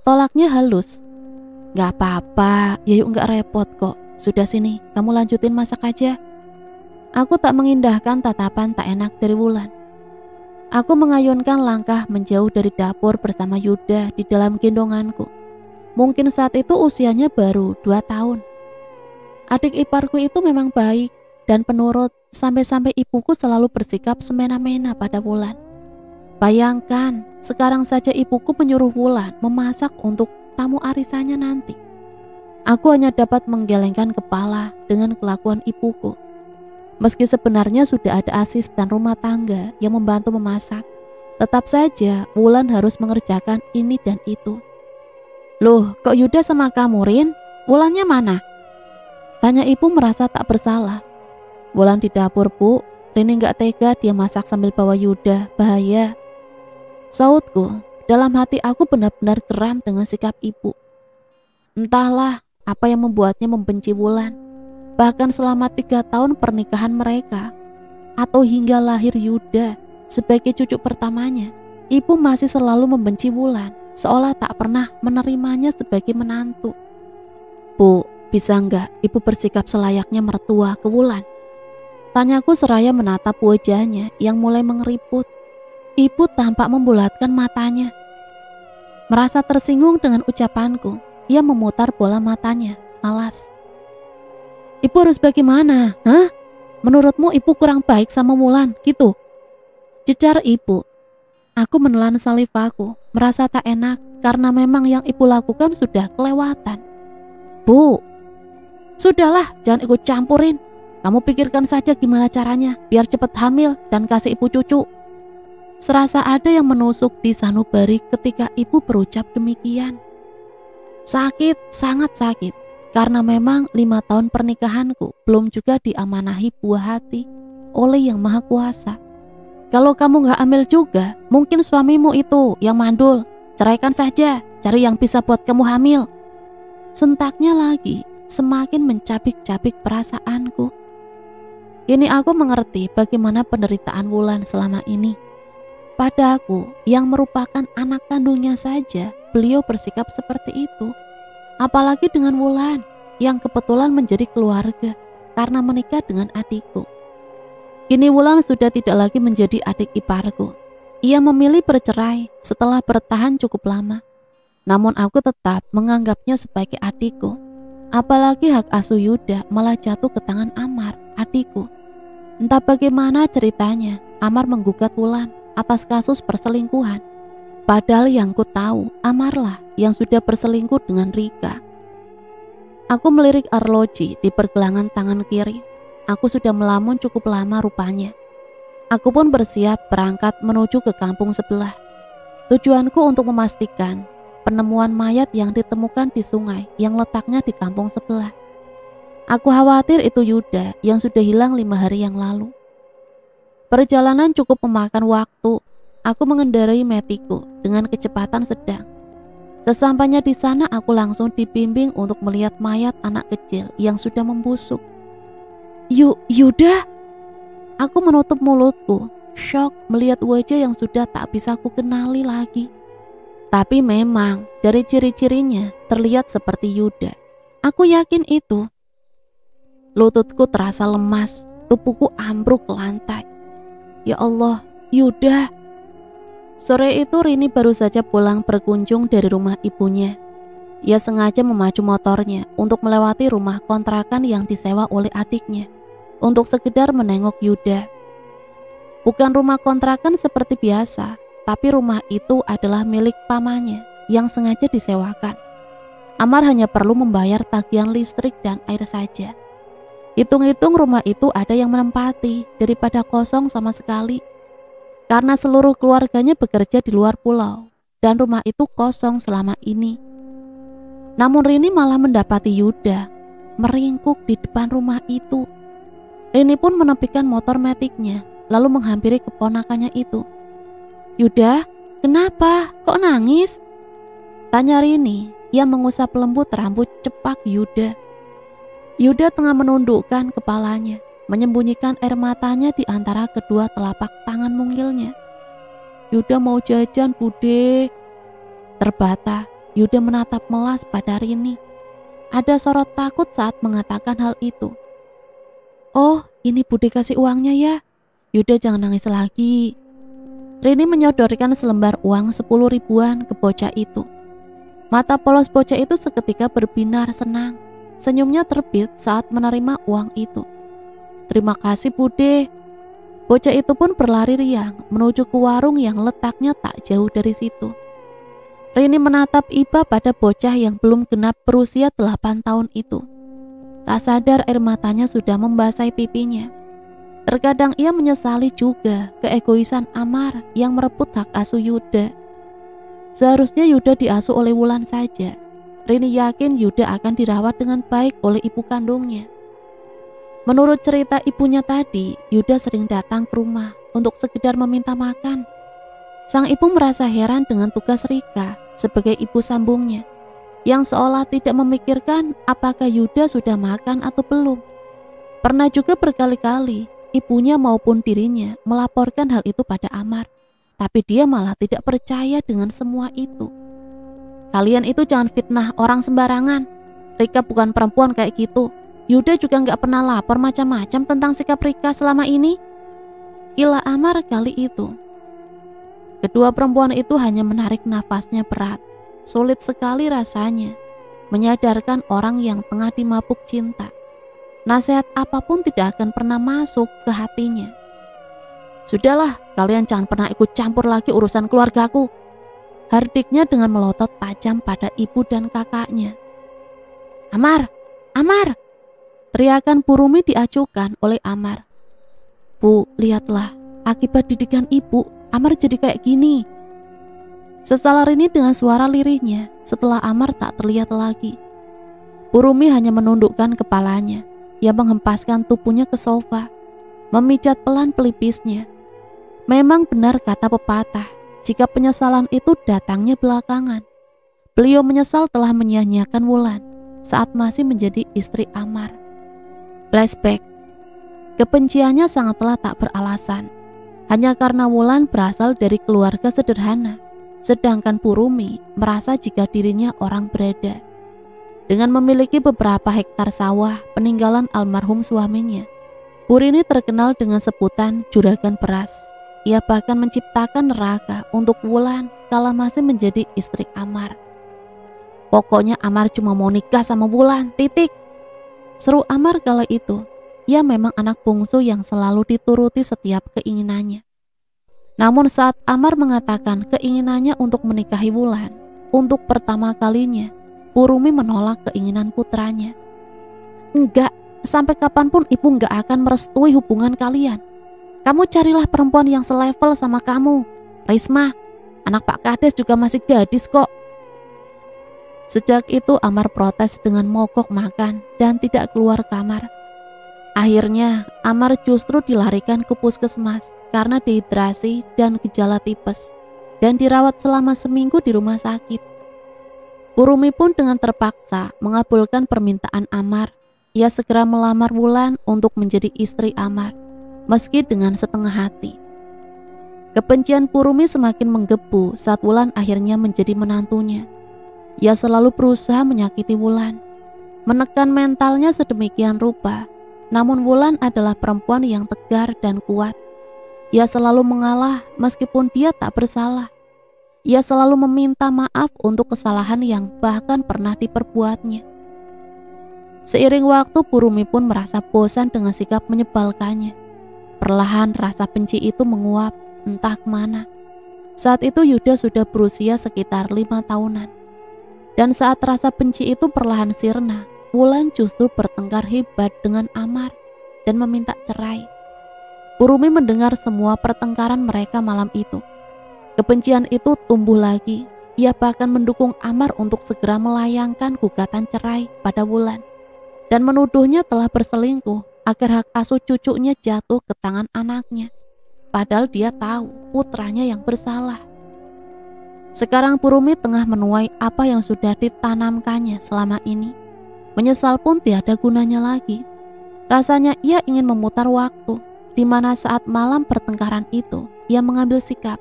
Tolaknya halus. Enggak apa-apa, Yayu enggak repot kok. Sudah sini, kamu lanjutin masak aja. Aku tak mengindahkan tatapan tak enak dari Wulan. Aku mengayunkan langkah menjauh dari dapur bersama Yuda di dalam gendonganku. Mungkin saat itu usianya baru 2 tahun. Adik iparku itu memang baik dan penurut sampai-sampai ibuku selalu bersikap semena-mena pada Wulan. Bayangkan, sekarang saja ibuku menyuruh Wulan memasak untuk tamu arisannya nanti. Aku hanya dapat menggelengkan kepala dengan kelakuan ibuku. Meski sebenarnya sudah ada asisten rumah tangga yang membantu memasak, tetap saja Wulan harus mengerjakan ini dan itu. Loh, kok Yuda sama kamu, Rin? Wulannya mana? Tanya ibu merasa tak bersalah. Wulan di dapur, Bu. Rini gak tega dia masak sambil bawa Yuda, bahaya. Sautku, dalam hati aku benar-benar geram dengan sikap ibu. Entahlah apa yang membuatnya membenci Wulan. Bahkan selama 3 tahun pernikahan mereka, atau hingga lahir Yuda sebagai cucu pertamanya, ibu masih selalu membenci Wulan, seolah tak pernah menerimanya sebagai menantu. Bu, bisa enggak ibu bersikap selayaknya mertua ke Wulan? Tanyaku seraya menatap wajahnya yang mulai mengeriput. Ibu tampak membulatkan matanya. Merasa tersinggung dengan ucapanku, ia memutar bola matanya, malas. Ibu harus bagaimana? Hah? Menurutmu ibu kurang baik sama Wulan, gitu? Jejar ibu. Aku menelan salivaku, merasa tak enak karena memang yang ibu lakukan sudah kelewatan. Bu, sudahlah, jangan ikut campurin. Kamu pikirkan saja gimana caranya biar cepat hamil dan kasih ibu cucu. Serasa ada yang menusuk di sanubari ketika ibu berucap demikian. Sakit, sangat sakit, karena memang 5 tahun pernikahanku belum juga diamanahi buah hati oleh Yang Maha Kuasa. Kalau kamu gak hamil juga, mungkin suamimu itu yang mandul. Ceraikan saja, cari yang bisa buat kamu hamil. Sentaknya lagi semakin mencabik-cabik perasaanku. Kini aku mengerti bagaimana penderitaan Wulan selama ini. Pada aku yang merupakan anak kandungnya saja, beliau bersikap seperti itu. Apalagi dengan Wulan yang kebetulan menjadi keluarga karena menikah dengan adikku. Kini Wulan sudah tidak lagi menjadi adik iparku. Ia memilih bercerai setelah bertahan cukup lama. Namun aku tetap menganggapnya sebagai adikku. Apalagi hak asuh Yuda malah jatuh ke tangan Amar, adikku. Entah bagaimana ceritanya, Amar menggugat Wulan atas kasus perselingkuhan. Padahal yang ku tahu, Amarlah yang sudah berselingkuh dengan Rika. Aku melirik arloji di pergelangan tangan kiri. Aku sudah melamun cukup lama rupanya. Aku pun bersiap berangkat menuju ke kampung sebelah. Tujuanku untuk memastikan penemuan mayat yang ditemukan di sungai yang letaknya di kampung sebelah. Aku khawatir itu Yuda yang sudah hilang 5 hari yang lalu. Perjalanan cukup memakan waktu. Aku mengendarai Metiku dengan kecepatan sedang. Sesampainya di sana aku langsung dibimbing untuk melihat mayat anak kecil yang sudah membusuk. Yuda? Aku menutup mulutku, syok melihat wajah yang sudah tak bisa ku kenali lagi. Tapi memang dari ciri-cirinya terlihat seperti Yuda. Aku yakin itu. Lututku terasa lemas, tubuhku ambruk ke lantai. Ya Allah, Yuda. Sore itu Rini baru saja pulang berkunjung dari rumah ibunya. Ia sengaja memacu motornya untuk melewati rumah kontrakan yang disewa oleh adiknya untuk sekedar menengok Yuda. Bukan rumah kontrakan seperti biasa, tapi rumah itu adalah milik pamannya yang sengaja disewakan. Amar hanya perlu membayar tagihan listrik dan air saja. Hitung-hitung rumah itu ada yang menempati daripada kosong sama sekali. Karena seluruh keluarganya bekerja di luar pulau dan rumah itu kosong selama ini. Namun Rini malah mendapati Yuda meringkuk di depan rumah itu. Rini pun menepikan motor metiknya lalu menghampiri keponakannya itu. Yuda, kenapa? Kok nangis? Tanya Rini yang mengusap lembut rambut cepak Yuda. Yuda tengah menundukkan kepalanya, menyembunyikan air matanya di antara kedua telapak tangan mungilnya. Yuda mau jajan, Bude. Terbata, Yuda menatap melas pada Rini. Ada sorot takut saat mengatakan hal itu. Oh, ini Bude kasih uangnya ya. Yuda jangan nangis lagi. Rini menyodorkan selembar uang 10 ribuan ke bocah itu. Mata polos bocah itu seketika berbinar senang. Senyumnya terbit saat menerima uang itu. Terima kasih Bude. Bocah itu pun berlari riang menuju ke warung yang letaknya tak jauh dari situ. Rini menatap iba pada bocah yang belum genap berusia 8 tahun itu. Tak sadar air matanya sudah membasahi pipinya. Terkadang ia menyesali juga keegoisan Amar yang merebut hak asuh Yuda. Seharusnya Yuda diasuh oleh Wulan saja. Rini yakin Yuda akan dirawat dengan baik oleh ibu kandungnya. Menurut cerita ibunya tadi, Yuda sering datang ke rumah untuk sekedar meminta makan. Sang ibu merasa heran dengan tugas Rika sebagai ibu sambungnya, yang seolah tidak memikirkan apakah Yuda sudah makan atau belum. Pernah juga berkali-kali ibunya maupun dirinya melaporkan hal itu pada Amar, tapi dia malah tidak percaya dengan semua itu. Kalian itu jangan fitnah orang sembarangan. Rika bukan perempuan kayak gitu. Yuda juga gak pernah lapor macam-macam tentang sikap Rika selama ini. Gila Amar kali itu. Kedua perempuan itu hanya menarik nafasnya berat. Sulit sekali rasanya menyadarkan orang yang tengah dimabuk cinta. Nasihat apapun tidak akan pernah masuk ke hatinya. Sudahlah, kalian jangan pernah ikut campur lagi urusan keluargaku, hardiknya dengan melotot tajam pada ibu dan kakaknya. Amar, Amar! Teriakan Purumi diacuhkan oleh Amar. Bu, lihatlah, akibat didikan ibu, Amar jadi kayak gini. Sesalar ini dengan suara lirihnya setelah Amar tak terlihat lagi. Purumi hanya menundukkan kepalanya. Ia menghempaskan tubuhnya ke sofa, memijat pelan pelipisnya. Memang benar kata pepatah, jika penyesalan itu datangnya belakangan. Beliau menyesal telah menyia-nyiakan Wulan saat masih menjadi istri Amar. Flashback. Kebenciannya sangatlah tak beralasan, hanya karena Wulan berasal dari keluarga sederhana, sedangkan Purumi merasa jika dirinya orang berada. Dengan memiliki beberapa hektar sawah peninggalan almarhum suaminya, Purini terkenal dengan sebutan juragan beras. Ia bahkan menciptakan neraka untuk Wulan kala masih menjadi istri Amar. Pokoknya Amar cuma mau nikah sama Wulan, titik. Seru Amar kala itu. Ia memang anak bungsu yang selalu dituruti setiap keinginannya. Namun saat Amar mengatakan keinginannya untuk menikahi Wulan, untuk pertama kalinya, Purumi menolak keinginan putranya. Enggak, sampai kapanpun ibu enggak akan merestui hubungan kalian. Kamu carilah perempuan yang selevel sama kamu. Risma, anak Pak Kades juga masih gadis kok. Sejak itu Amar protes dengan mogok makan dan tidak keluar kamar. Akhirnya Amar justru dilarikan ke puskesmas karena dehidrasi dan gejala tipes dan dirawat selama seminggu di rumah sakit. Purumi pun dengan terpaksa mengabulkan permintaan Amar. Ia segera melamar Wulan untuk menjadi istri Amar, meski dengan setengah hati. Kebencian Purumi semakin menggebu saat Wulan akhirnya menjadi menantunya. Ia selalu berusaha menyakiti Wulan, menekan mentalnya sedemikian rupa. Namun Wulan adalah perempuan yang tegar dan kuat. Ia selalu mengalah meskipun dia tak bersalah. Ia selalu meminta maaf untuk kesalahan yang bahkan pernah diperbuatnya. Seiring waktu Purumi pun merasa bosan dengan sikap menyebalkannya. Perlahan rasa benci itu menguap entah kemana. Saat itu Yuda sudah berusia sekitar 5 tahunan. Dan saat rasa benci itu perlahan sirna, Wulan justru bertengkar hebat dengan Amar dan meminta cerai. Purumi mendengar semua pertengkaran mereka malam itu. Kebencian itu tumbuh lagi. Ia bahkan mendukung Amar untuk segera melayangkan gugatan cerai pada Wulan dan menuduhnya telah berselingkuh agar hak asuh cucunya jatuh ke tangan anaknya. Padahal dia tahu putranya yang bersalah. Sekarang Purumi tengah menuai apa yang sudah ditanamkannya selama ini. Menyesal pun tiada gunanya lagi. Rasanya ia ingin memutar waktu, di mana saat malam pertengkaran itu, ia mengambil sikap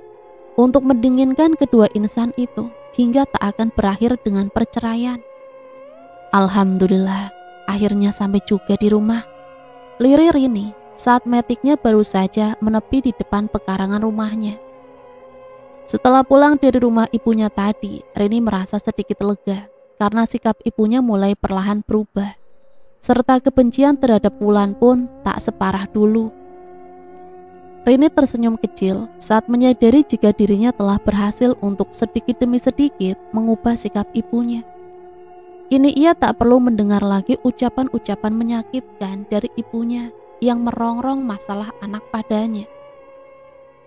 untuk mendinginkan kedua insan itu hingga tak akan berakhir dengan perceraian. Alhamdulillah, akhirnya sampai juga di rumah. Lirih Rini saat metiknya baru saja menepi di depan pekarangan rumahnya. Setelah pulang dari rumah ibunya tadi, Rini merasa sedikit lega karena sikap ibunya mulai perlahan berubah. Serta kebencian terhadap Wulan pun tak separah dulu. Rini tersenyum kecil saat menyadari jika dirinya telah berhasil untuk sedikit demi sedikit mengubah sikap ibunya. Kini ia tak perlu mendengar lagi ucapan-ucapan menyakitkan dari ibunya yang merongrong masalah anak padanya.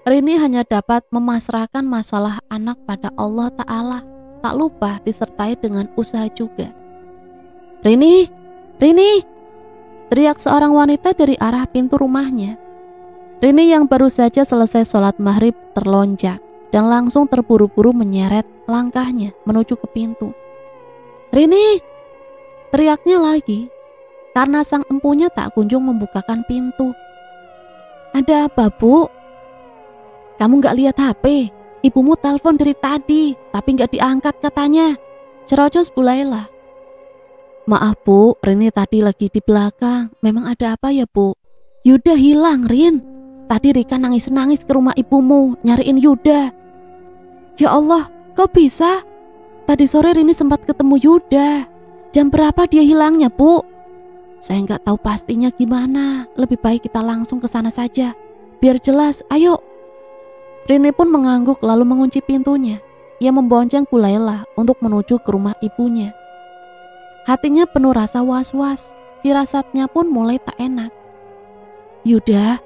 Rini hanya dapat memasrahkan masalah anak pada Allah Ta'ala, tak lupa disertai dengan usaha juga. "Rini! Rini!" teriak seorang wanita dari arah pintu rumahnya. Rini yang baru saja selesai sholat maghrib terlonjak dan langsung terburu-buru menyeret langkahnya menuju ke pintu. "Rini!" teriaknya lagi karena sang empunya tak kunjung membukakan pintu. "Ada apa, Bu?" "Kamu gak lihat HP? Ibumu telepon dari tadi tapi gak diangkat katanya," cerocos Bu Laila. "Maaf Bu, Rini tadi lagi di belakang. Memang ada apa ya Bu?" "Yuda hilang, Rin. Tadi Rika nangis-nangis ke rumah ibumu nyariin Yuda." "Ya Allah, kok bisa? Tadi sore Rini sempat ketemu Yuda. Jam berapa dia hilangnya, Bu?" "Saya nggak tahu pastinya gimana. Lebih baik kita langsung ke sana saja. Biar jelas, ayo." Rini pun mengangguk lalu mengunci pintunya. Ia membonceng Bu Laila untuk menuju ke rumah ibunya. Hatinya penuh rasa was-was. Firasatnya pun mulai tak enak. "Yuda,"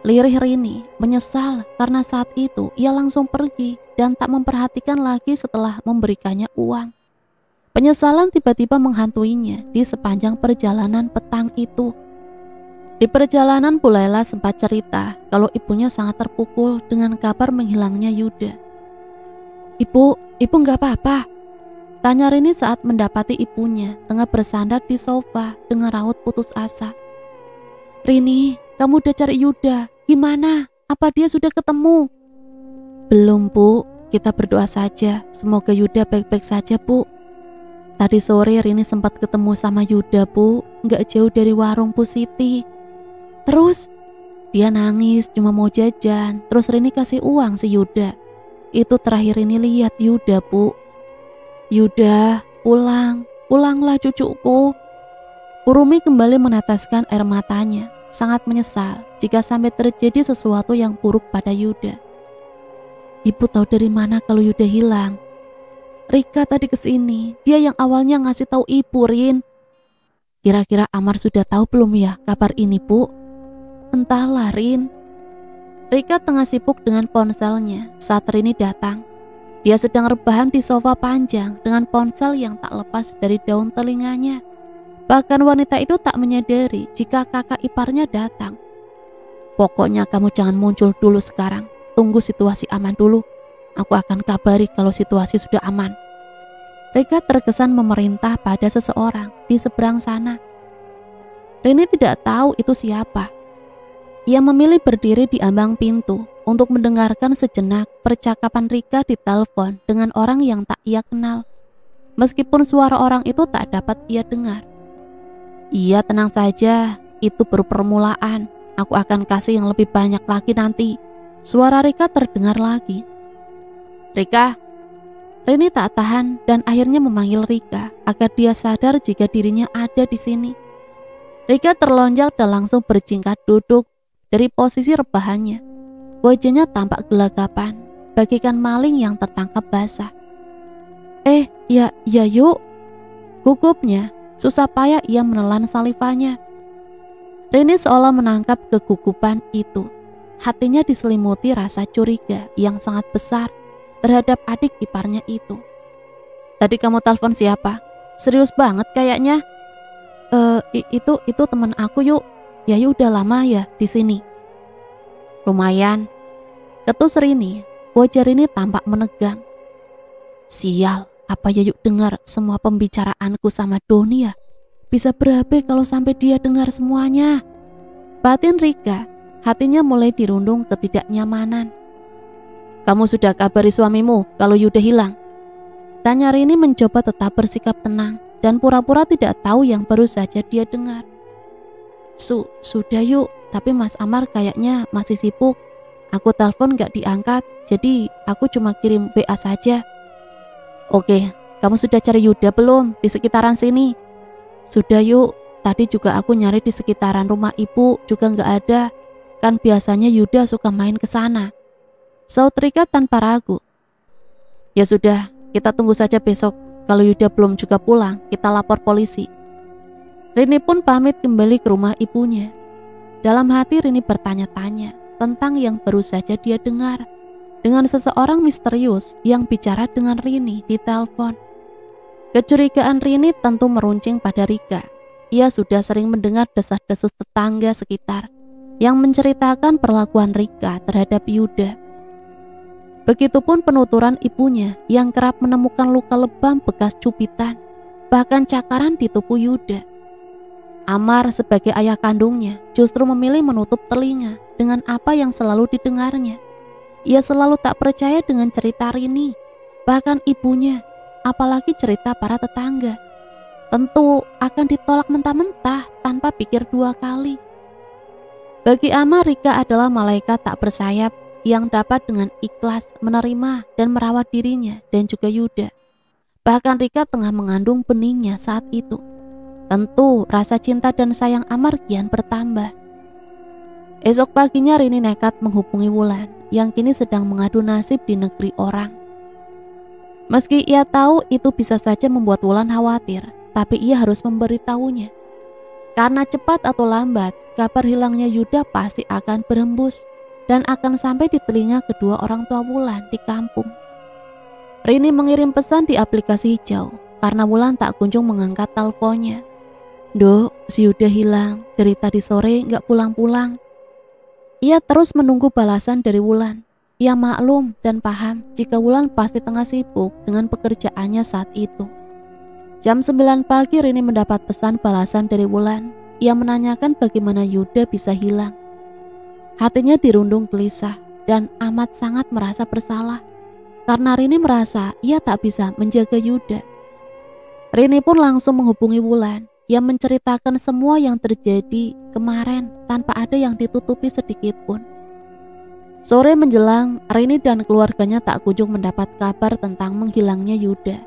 lirih Rini, menyesal karena saat itu ia langsung pergi dan tak memperhatikan lagi setelah memberikannya uang. Penyesalan tiba-tiba menghantuinya di sepanjang perjalanan petang itu. Di perjalanan Bu Laila sempat cerita kalau ibunya sangat terpukul dengan kabar menghilangnya Yuda. Ibu nggak apa-apa?" tanya Rini saat mendapati ibunya tengah bersandar di sofa dengan raut putus asa. "Rini, kamu udah cari Yuda, gimana? Apa dia sudah ketemu?" "Belum Bu, kita berdoa saja, semoga Yuda baik-baik saja Bu. Tadi sore Rini sempat ketemu sama Yuda Bu, gak jauh dari warung Bu Siti. Terus dia nangis cuma mau jajan, terus Rini kasih uang si Yuda. Itu terakhir Rini lihat Yuda Bu." "Yuda, pulanglah cucuku." Urumi kembali meneteskan air matanya. Sangat menyesal jika sampai terjadi sesuatu yang buruk pada Yuda. "Ibu tahu dari mana kalau Yuda hilang? Rika tadi kesini, dia yang awalnya ngasih tahu ibu, Rin." "Kira-kira Amar sudah tahu belum ya kabar ini, Bu?" "Entahlah, Rin." Rika tengah sibuk dengan ponselnya saat Rini datang. Dia sedang rebahan di sofa panjang dengan ponsel yang tak lepas dari daun telinganya. Bahkan wanita itu tak menyadari jika kakak iparnya datang. "Pokoknya kamu jangan muncul dulu sekarang. Tunggu situasi aman dulu. Aku akan kabari kalau situasi sudah aman." Rika terkesan memerintah pada seseorang di seberang sana. Rini tidak tahu itu siapa. Ia memilih berdiri di ambang pintu untuk mendengarkan sejenak percakapan Rika di telepon dengan orang yang tak ia kenal. Meskipun suara orang itu tak dapat ia dengar. "Iya, tenang saja, itu baru permulaan. Aku akan kasih yang lebih banyak lagi nanti." Suara Rika terdengar lagi. "Rika." Rini tak tahan dan akhirnya memanggil Rika agar dia sadar jika dirinya ada di sini. Rika terlonjak dan langsung berjingkat duduk dari posisi rebahannya. Wajahnya tampak gelagapan, bagaikan maling yang tertangkap basah. Ya yuk," gugupnya. Susah payah ia menelan salivanya. Rini seolah menangkap kegugupan itu. Hatinya diselimuti rasa curiga yang sangat besar terhadap adik iparnya itu. "Tadi kamu telepon siapa? Serius banget kayaknya." Itu teman aku Yuk. Yayu udah lama ya di sini." "Lumayan," ketus Rini. Wajah Rini tampak menegang. "Sial, apa Yayu dengar semua pembicaraanku sama Doni ya? Bisa berabe kalau sampai dia dengar semuanya." Batin Rika, hatinya mulai dirundung ketidaknyamanan. "Kamu sudah kabari suamimu kalau Yuda hilang?" tanya Rini mencoba tetap bersikap tenang dan pura-pura tidak tahu yang baru saja dia dengar. Sudah Yuk, tapi Mas Amar kayaknya masih sibuk. Aku telepon gak diangkat, jadi aku cuma kirim WA saja." "Oke, kamu sudah cari Yuda belum di sekitaran sini?" "Sudah Yuk, tadi juga aku nyari di sekitaran rumah ibu juga gak ada. Kan biasanya Yuda suka main ke sana. Saud Rika tanpa ragu. Ya sudah, kita tunggu saja besok. Kalau Yuda belum juga pulang, kita lapor polisi. Rini pun pamit kembali ke rumah ibunya. Dalam hati Rini bertanya-tanya tentang yang baru saja dia dengar dengan seseorang misterius yang bicara dengan Rini di telepon. Kecurigaan Rini tentu meruncing pada Rika. Ia sudah sering mendengar desas-desus tetangga sekitar yang menceritakan perlakuan Rika terhadap Yuda. Begitupun penuturan ibunya yang kerap menemukan luka lebam bekas cubitan, bahkan cakaran di tubuh Yuda. Amar sebagai ayah kandungnya justru memilih menutup telinga dengan apa yang selalu didengarnya. Ia selalu tak percaya dengan cerita Rini, bahkan ibunya, apalagi cerita para tetangga. Tentu akan ditolak mentah-mentah tanpa pikir dua kali. Bagi Amar, Rika adalah malaikat tak bersayap yang dapat dengan ikhlas menerima dan merawat dirinya dan juga Yuda. Bahkan Rika tengah mengandung benihnya saat itu. Tentu rasa cinta dan sayang Amar kian bertambah. Esok paginya Rini nekat menghubungi Wulan yang kini sedang mengadu nasib di negeri orang. Meski ia tahu itu bisa saja membuat Wulan khawatir, tapi ia harus memberitahunya. Karena cepat atau lambat, kabar hilangnya Yuda pasti akan berhembus dan akan sampai di telinga kedua orang tua Wulan di kampung. Rini mengirim pesan di aplikasi hijau karena Wulan tak kunjung mengangkat teleponnya. Dok, si Yuda hilang, dari tadi sore gak pulang-pulang. Ia terus menunggu balasan dari Wulan. Ia maklum dan paham jika Wulan pasti tengah sibuk dengan pekerjaannya saat itu. Jam 9 pagi Rini mendapat pesan balasan dari Wulan. Ia menanyakan bagaimana Yuda bisa hilang. Hatinya dirundung gelisah dan amat sangat merasa bersalah. Karena Rini merasa ia tak bisa menjaga Yuda. Rini pun langsung menghubungi Wulan yang menceritakan semua yang terjadi kemarin tanpa ada yang ditutupi sedikit pun. Sore menjelang, Rini dan keluarganya tak kunjung mendapat kabar tentang menghilangnya Yuda.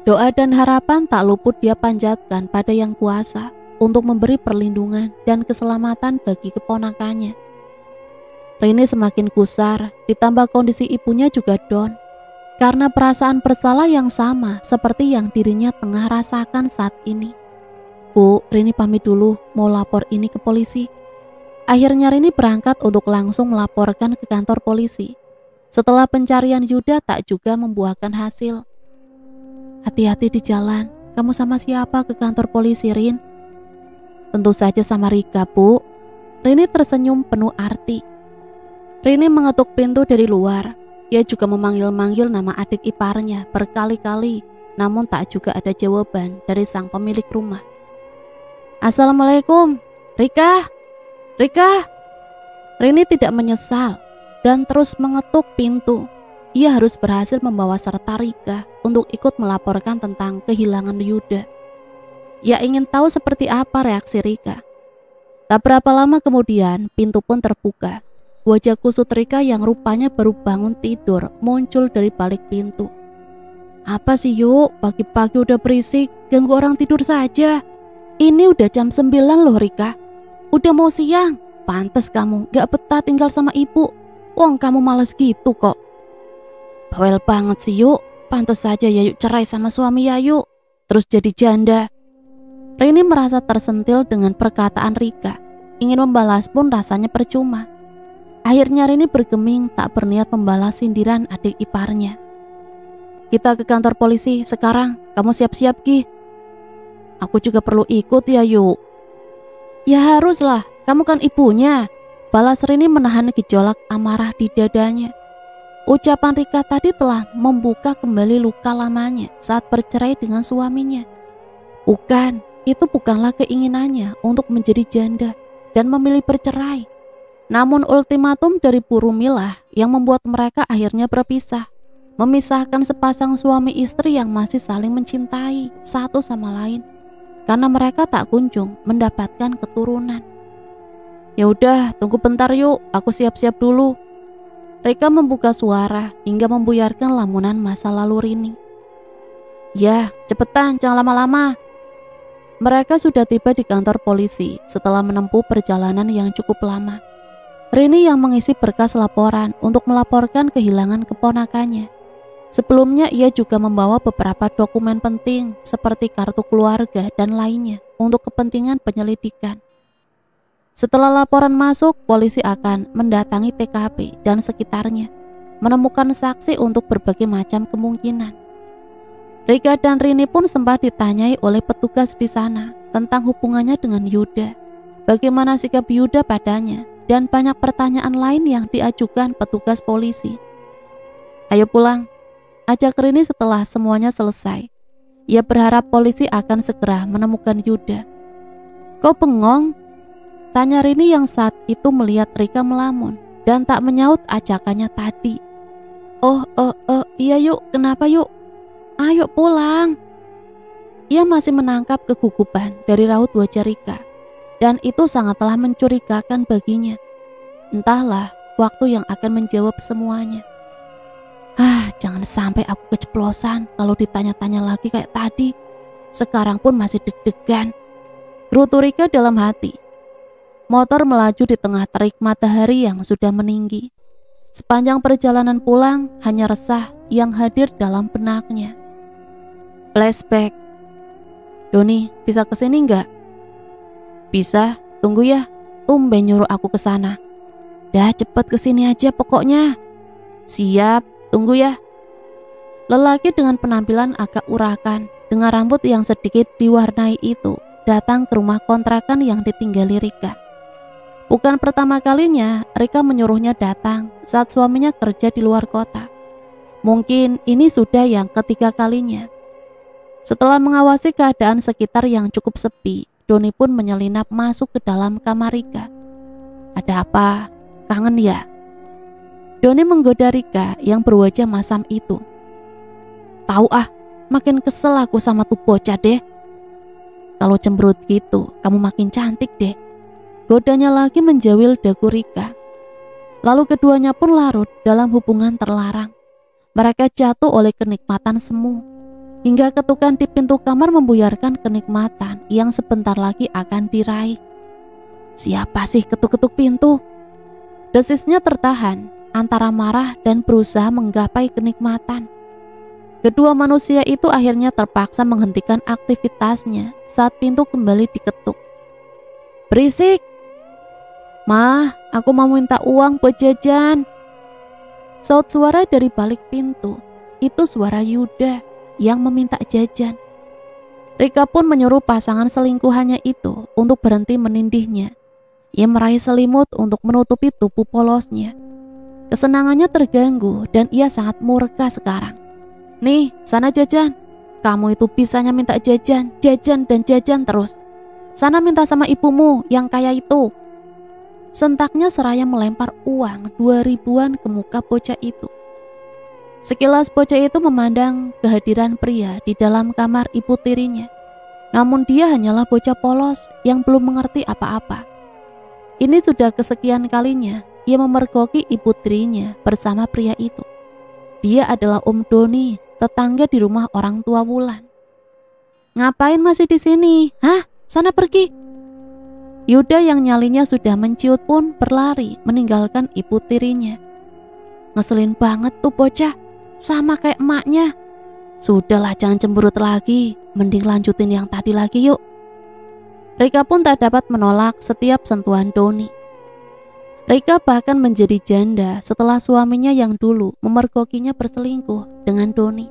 Doa dan harapan tak luput dia panjatkan pada Yang Kuasa untuk memberi perlindungan dan keselamatan bagi keponakannya. Rini semakin gusar, ditambah kondisi ibunya juga down karena perasaan bersalah yang sama seperti yang dirinya tengah rasakan saat ini. Bu, Rini pamit dulu, mau lapor ini ke polisi. Akhirnya Rini berangkat untuk langsung melaporkan ke kantor polisi. Setelah pencarian Yuda tak juga membuahkan hasil. Hati-hati di jalan, kamu sama siapa ke kantor polisi, Rin? Tentu saja sama Rika, Bu. Rini tersenyum penuh arti. Rini mengetuk pintu dari luar. Ia juga memanggil-manggil nama adik iparnya berkali-kali, namun tak juga ada jawaban dari sang pemilik rumah. Assalamualaikum, Rika. Rika. Rini tidak menyesal dan terus mengetuk pintu. Ia harus berhasil membawa serta Rika untuk ikut melaporkan tentang kehilangan Yuda. Ia ingin tahu seperti apa reaksi Rika. Tak berapa lama kemudian, pintu pun terbuka. Wajah kusut Rika yang rupanya baru bangun tidur muncul dari balik pintu. Apa sih yuk, pagi-pagi udah berisik, ganggu orang tidur saja. Ini udah jam 9 loh Rika. Udah mau siang, pantes kamu gak betah tinggal sama ibu. Wong kamu males gitu kok. Bawel banget sih yuk, pantes saja Yayu cerai sama suami Yayu, terus jadi janda. Rini merasa tersentil dengan perkataan Rika. Ingin membalas pun rasanya percuma. Akhirnya Rini bergeming tak berniat membalas sindiran adik iparnya. Kita ke kantor polisi sekarang, kamu siap-siap Ki. Aku juga perlu ikut ya Yu. Ya haruslah, kamu kan ibunya. Balas Rini menahan gejolak amarah di dadanya. Ucapan Rika tadi telah membuka kembali luka lamanya saat bercerai dengan suaminya. Bukan, itu bukanlah keinginannya untuk menjadi janda dan memilih bercerai. Namun ultimatum dari Bu Rumilah yang membuat mereka akhirnya berpisah. Memisahkan sepasang suami istri yang masih saling mencintai satu sama lain. Karena mereka tak kunjung mendapatkan keturunan. Ya udah, tunggu bentar yuk, aku siap-siap dulu. Rika membuka suara hingga membuyarkan lamunan masa lalu Rini. Ya, cepetan, jangan lama-lama. Mereka sudah tiba di kantor polisi setelah menempuh perjalanan yang cukup lama. Rini yang mengisi berkas laporan untuk melaporkan kehilangan keponakannya. Sebelumnya ia juga membawa beberapa dokumen penting seperti kartu keluarga dan lainnya untuk kepentingan penyelidikan. Setelah laporan masuk, polisi akan mendatangi TKP dan sekitarnya, menemukan saksi untuk berbagai macam kemungkinan. Rika dan Rini pun sempat ditanyai oleh petugas di sana tentang hubungannya dengan Yuda, bagaimana sikap Yuda padanya, dan banyak pertanyaan lain yang diajukan petugas polisi. Ayo pulang, ajak Rini setelah semuanya selesai. Ia berharap polisi akan segera menemukan Yuda. Kau bengong? Tanya Rini yang saat itu melihat Rika melamun dan tak menyaut ajakannya tadi. Iya yuk, kenapa yuk? Ayo pulang. Ia masih menangkap kegugupan dari raut wajah Rika, dan itu sangatlah mencurigakan baginya. Entahlah waktu yang akan menjawab semuanya. Jangan sampai aku keceplosan kalau ditanya-tanya lagi kayak tadi. Sekarang pun masih deg-degan, gerutu Rika dalam hati. Motor melaju di tengah terik matahari yang sudah meninggi. Sepanjang perjalanan pulang hanya resah yang hadir dalam benaknya. Flashback. Doni, bisa kesini nggak? Bisa, tunggu ya. Tumben nyuruh aku ke sana. Dah cepet kesini aja pokoknya. Siap, tunggu ya. Lelaki dengan penampilan agak urakan, dengan rambut yang sedikit diwarnai itu, datang ke rumah kontrakan yang ditinggali Rika. Bukan pertama kalinya Rika menyuruhnya datang saat suaminya kerja di luar kota. Mungkin ini sudah yang ketiga kalinya. Setelah mengawasi keadaan sekitar yang cukup sepi, Doni pun menyelinap masuk ke dalam kamar Rika. Ada apa? Kangen ya? Doni menggoda Rika yang berwajah masam itu. Tahu makin kesel aku sama tuh bocah deh. Kalau cemberut gitu, kamu makin cantik deh. Godanya lagi menjawil dagu Rika. Lalu keduanya pun larut dalam hubungan terlarang. Mereka jatuh oleh kenikmatan semu. Hingga ketukan di pintu kamar membuyarkan kenikmatan yang sebentar lagi akan diraih. Siapa sih ketuk-ketuk pintu? Desisnya tertahan antara marah dan berusaha menggapai kenikmatan. Kedua manusia itu akhirnya terpaksa menghentikan aktivitasnya saat pintu kembali diketuk. Berisik! Mah, aku mau minta uang buat jajan. Saut suara dari balik pintu. Itu suara Yuda yang meminta jajan. Rika pun menyuruh pasangan selingkuhannya itu untuk berhenti menindihnya. Ia meraih selimut untuk menutupi tubuh polosnya. Kesenangannya terganggu dan ia sangat murka sekarang. Nih, sana jajan. Kamu itu bisanya minta jajan, jajan dan jajan terus. Sana minta sama ibumu yang kaya itu. Sentaknya seraya melempar uang 2.000-an ke muka bocah itu. Sekilas bocah itu memandang kehadiran pria di dalam kamar ibu tirinya. Namun dia hanyalah bocah polos yang belum mengerti apa-apa. Ini sudah kesekian kalinya ia memergoki ibu tirinya bersama pria itu. Dia adalah Om Doni, tetangga di rumah orang tua Wulan. Ngapain masih di sini? Sana pergi. Yuda yang nyalinya sudah menciut pun berlari meninggalkan ibu tirinya. Ngeselin banget tuh bocah, sama kayak emaknya. Sudahlah, jangan cemberut lagi, mending lanjutin yang tadi lagi yuk. Rika pun tak dapat menolak setiap sentuhan Doni. Rika bahkan menjadi janda setelah suaminya yang dulu memergokinya berselingkuh dengan Doni.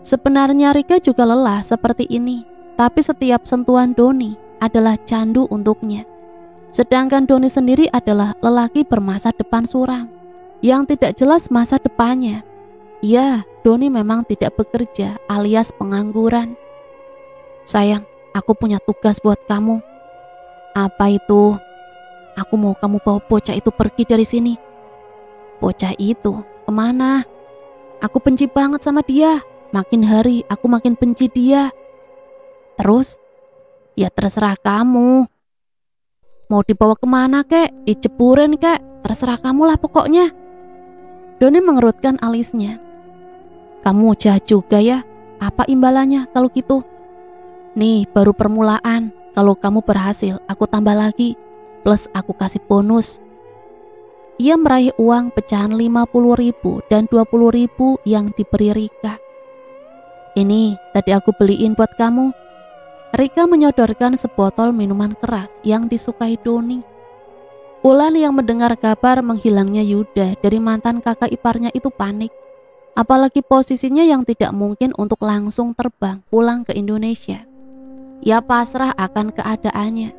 Sebenarnya Rika juga lelah seperti ini, tapi setiap sentuhan Doni adalah candu untuknya. Sedangkan Doni sendiri adalah lelaki bermasa depan suram, yang tidak jelas masa depannya. Ya, Doni memang tidak bekerja alias pengangguran. Sayang, aku punya tugas buat kamu. Apa itu? Aku mau kamu bawa bocah itu pergi dari sini. Bocah itu kemana? Aku benci banget sama dia. Makin hari aku makin benci dia. Terus? Ya terserah kamu. Mau dibawa kemana kek? Diceburin kek? Terserah kamulah pokoknya. Doni mengerutkan alisnya. Kamu jahat juga ya. Apa imbalannya kalau gitu? Nih baru permulaan. Kalau kamu berhasil aku tambah lagi. Plus aku kasih bonus. ia meraih uang pecahan 50.000 dan 20.000 yang diberi Rika. Ini tadi aku beliin buat kamu. Rika menyodorkan sebotol minuman keras yang disukai Doni. Wulan yang mendengar kabar menghilangnya Yuda dari mantan kakak iparnya itu panik. Apalagi posisinya yang tidak mungkin untuk langsung terbang pulang ke Indonesia. Ia pasrah akan keadaannya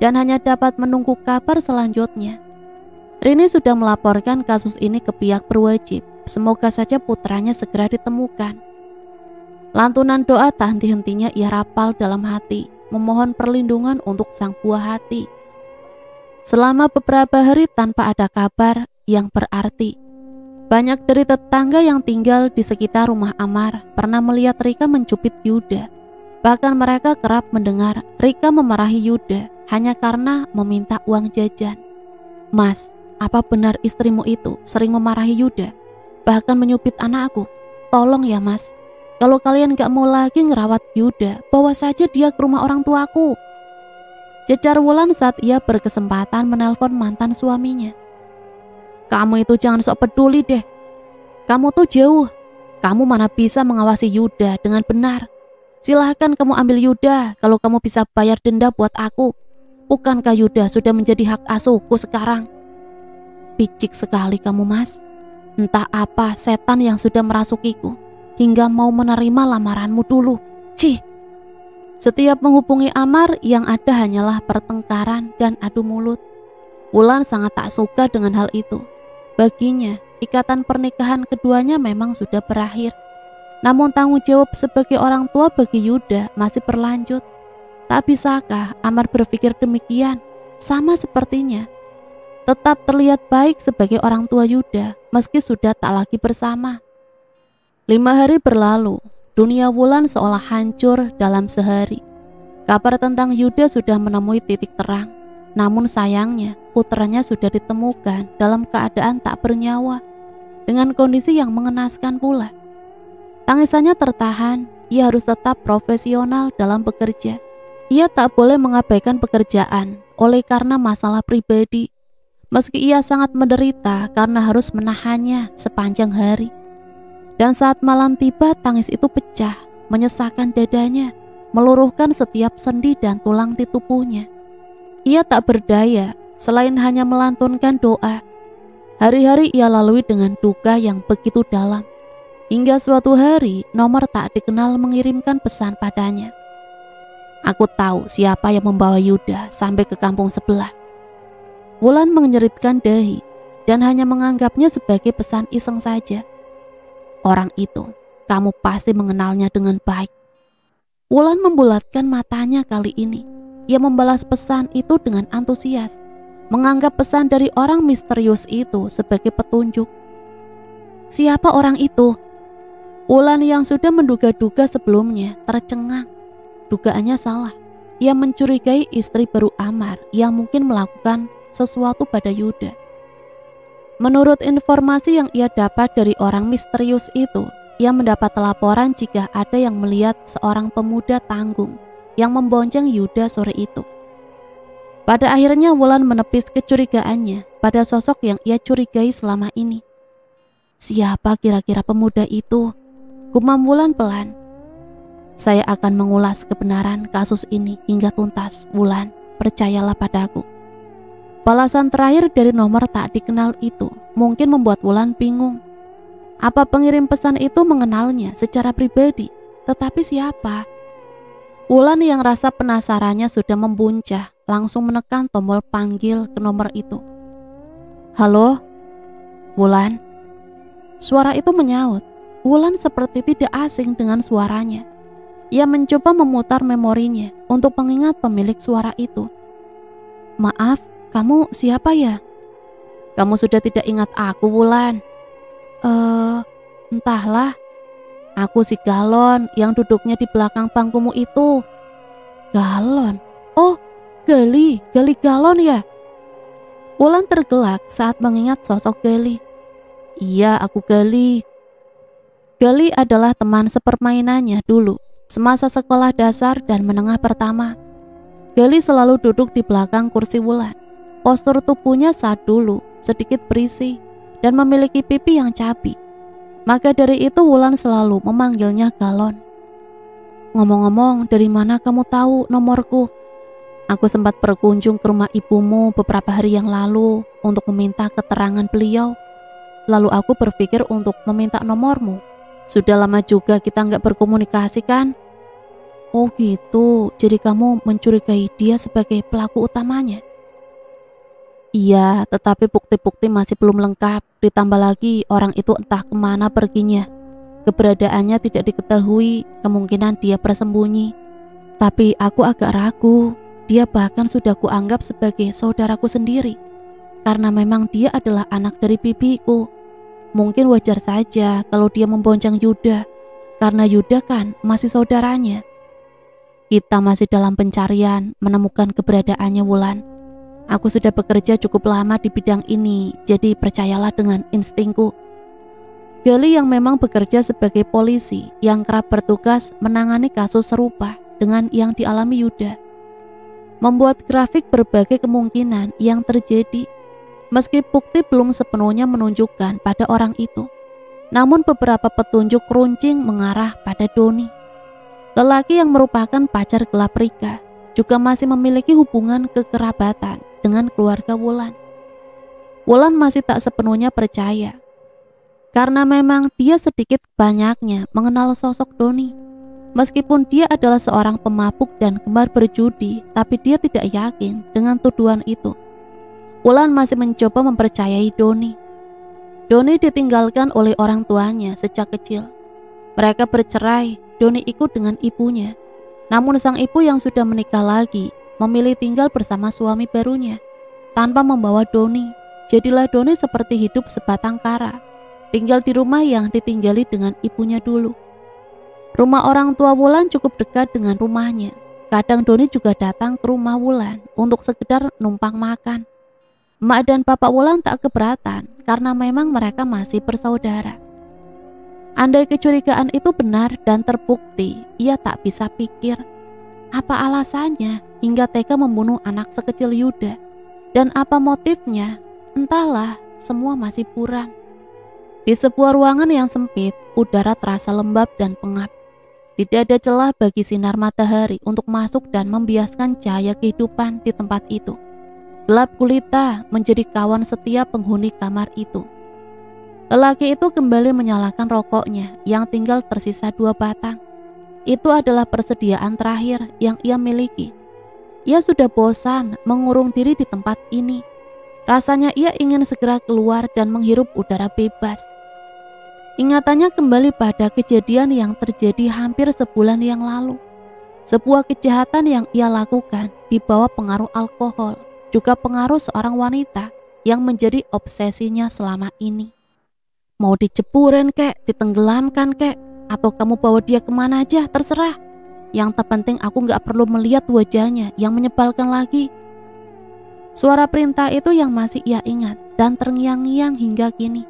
dan hanya dapat menunggu kabar selanjutnya. Rini sudah melaporkan kasus ini ke pihak berwajib. Semoga saja putranya segera ditemukan. Lantunan doa tak henti-hentinya ia rapal dalam hati, memohon perlindungan untuk sang buah hati. Selama beberapa hari tanpa ada kabar yang berarti, banyak dari tetangga yang tinggal di sekitar rumah Amar pernah melihat Rika mencubit Yuda. Bahkan mereka kerap mendengar Rika memarahi Yuda hanya karena meminta uang jajan. Mas, apa benar istrimu itu sering memarahi Yuda? Bahkan menyubit anakku? Tolong ya mas, kalau kalian gak mau lagi ngerawat Yuda, bawa saja dia ke rumah orang tuaku. Cecar Wulan saat ia berkesempatan menelpon mantan suaminya. Kamu itu jangan sok peduli deh. Kamu tuh jauh. Kamu mana bisa mengawasi Yuda dengan benar. Silahkan kamu ambil Yuda kalau kamu bisa bayar denda buat aku. Bukankah Yuda sudah menjadi hak asuhku sekarang? Picik sekali kamu mas. Entah apa setan yang sudah merasukiku hingga mau menerima lamaranmu dulu. Cih. Setiap menghubungi Amar yang ada hanyalah pertengkaran dan adu mulut. Wulan sangat tak suka dengan hal itu. Baginya, ikatan pernikahan keduanya memang sudah berakhir. Namun tanggung jawab sebagai orang tua bagi Yuda masih berlanjut. Tak bisakah Amar berpikir demikian? Sama sepertinya. Tetap terlihat baik sebagai orang tua Yuda meski sudah tak lagi bersama. 5 hari berlalu, dunia Wulan seolah hancur dalam sehari. Kabar tentang Yuda sudah menemui titik terang. Namun sayangnya putranya sudah ditemukan dalam keadaan tak bernyawa, dengan kondisi yang mengenaskan pula. Tangisannya tertahan, ia harus tetap profesional dalam bekerja. Ia tak boleh mengabaikan pekerjaan oleh karena masalah pribadi. Meski ia sangat menderita karena harus menahannya sepanjang hari. Dan saat malam tiba, tangis itu pecah, menyesakkan dadanya, meluruhkan setiap sendi dan tulang di tubuhnya. Ia tak berdaya selain hanya melantunkan doa. Hari-hari ia lalui dengan duka yang begitu dalam. Hingga suatu hari, nomor tak dikenal mengirimkan pesan padanya. Aku tahu siapa yang membawa Yuda sampai ke kampung sebelah. Wulan menyeritkan dahi dan hanya menganggapnya sebagai pesan iseng saja. Orang itu, kamu pasti mengenalnya dengan baik. Wulan membulatkan matanya kali ini. Ia membalas pesan itu dengan antusias, menganggap pesan dari orang misterius itu sebagai petunjuk. Siapa orang itu? Wulan yang sudah menduga-duga sebelumnya tercengang. Dugaannya salah. Ia mencurigai istri baru Amar yang mungkin melakukan sesuatu pada Yuda. Menurut informasi yang ia dapat dari orang misterius itu, ia mendapat laporan jika ada yang melihat seorang pemuda tanggung yang membonceng Yuda sore itu. Pada akhirnya Wulan menepis kecurigaannya pada sosok yang ia curigai selama ini. Siapa kira-kira pemuda itu? Gumam Wulan pelan. Saya akan mengulas kebenaran kasus ini hingga tuntas, Wulan. Percayalah padaku. Balasan terakhir dari nomor tak dikenal itu mungkin membuat Wulan bingung. Apa pengirim pesan itu mengenalnya secara pribadi? Tetapi siapa? Wulan yang rasa penasarannya sudah membuncah langsung menekan tombol panggil ke nomor itu. Halo? Wulan? Suara itu menyaut. Wulan seperti tidak asing dengan suaranya. Ia mencoba memutar memorinya untuk mengingat pemilik suara itu. Maaf, kamu siapa ya? Kamu sudah tidak ingat aku, Wulan? Entahlah. Aku si Galon yang duduknya di belakang bangkumu itu. Galon? Oh, Gali Galon ya? Wulan tergelak saat mengingat sosok Gali. Iya, aku Gali. Gali adalah teman sepermainannya dulu, semasa sekolah dasar dan menengah pertama. Gali selalu duduk di belakang kursi Wulan. Postur tubuhnya saat dulu sedikit berisi dan memiliki pipi yang cabi. Maka dari itu Wulan selalu memanggilnya Galon. Ngomong-ngomong, dari mana kamu tahu nomorku? Aku sempat berkunjung ke rumah ibumu beberapa hari yang lalu untuk meminta keterangan beliau. Lalu aku berpikir untuk meminta nomormu. Sudah lama juga kita nggak berkomunikasi kan? Oh gitu, jadi kamu mencurigai dia sebagai pelaku utamanya? Iya, tetapi bukti-bukti masih belum lengkap. Ditambah lagi orang itu entah kemana perginya. Keberadaannya tidak diketahui, kemungkinan dia bersembunyi. Tapi aku agak ragu. Dia bahkan sudah kuanggap sebagai saudaraku sendiri. Karena memang dia adalah anak dari bibiku. Mungkin wajar saja kalau dia membonceng Yuda. Karena Yuda kan masih saudaranya. Kita masih dalam pencarian menemukan keberadaannya Wulan. Aku sudah bekerja cukup lama di bidang ini, jadi percayalah dengan instingku. Gali yang memang bekerja sebagai polisi yang kerap bertugas menangani kasus serupa dengan yang dialami Yuda. Membuat grafik berbagai kemungkinan yang terjadi, meski bukti belum sepenuhnya menunjukkan pada orang itu. Namun beberapa petunjuk runcing mengarah pada Doni. Lelaki yang merupakan pacar gelap Rika juga masih memiliki hubungan kekerabatan dengan keluarga Wulan. Wulan masih tak sepenuhnya percaya, karena memang dia sedikit banyaknya mengenal sosok Doni. Meskipun dia adalah seorang pemabuk dan gemar berjudi, tapi dia tidak yakin dengan tuduhan itu. Wulan masih mencoba mempercayai Doni. Doni ditinggalkan oleh orang tuanya sejak kecil. Mereka bercerai, Doni ikut dengan ibunya. Namun sang ibu yang sudah menikah lagi memilih tinggal bersama suami barunya tanpa membawa Doni. Jadilah Doni seperti hidup sebatang kara, tinggal di rumah yang ditinggali dengan ibunya dulu. Rumah orang tua Wulan cukup dekat dengan rumahnya. Kadang Doni juga datang ke rumah Wulan untuk sekedar numpang makan. Emak dan bapak Wulan tak keberatan karena memang mereka masih bersaudara. Andai kecurigaan itu benar dan terbukti, ia tak bisa pikir apa alasannya hingga tega membunuh anak sekecil Yuda. Dan apa motifnya? Entahlah, semua masih buram. Di sebuah ruangan yang sempit, udara terasa lembab dan pengap. Tidak ada celah bagi sinar matahari untuk masuk dan membiaskan cahaya kehidupan di tempat itu. Gelap gulita menjadi kawan setiap penghuni kamar itu. Lelaki itu kembali menyalakan rokoknya yang tinggal tersisa 2 batang. Itu adalah persediaan terakhir yang ia miliki. Ia sudah bosan mengurung diri di tempat ini. Rasanya ia ingin segera keluar dan menghirup udara bebas. Ingatannya kembali pada kejadian yang terjadi hampir sebulan yang lalu. Sebuah kejahatan yang ia lakukan di bawah pengaruh alkohol, juga pengaruh seorang wanita yang menjadi obsesinya selama ini. Mau diceburin kek, ditenggelamkan kek, atau kamu bawa dia kemana aja, terserah. Yang terpenting aku gak perlu melihat wajahnya yang menyebalkan lagi. Suara perintah itu yang masih ia ingat dan terngiang-ngiang hingga kini.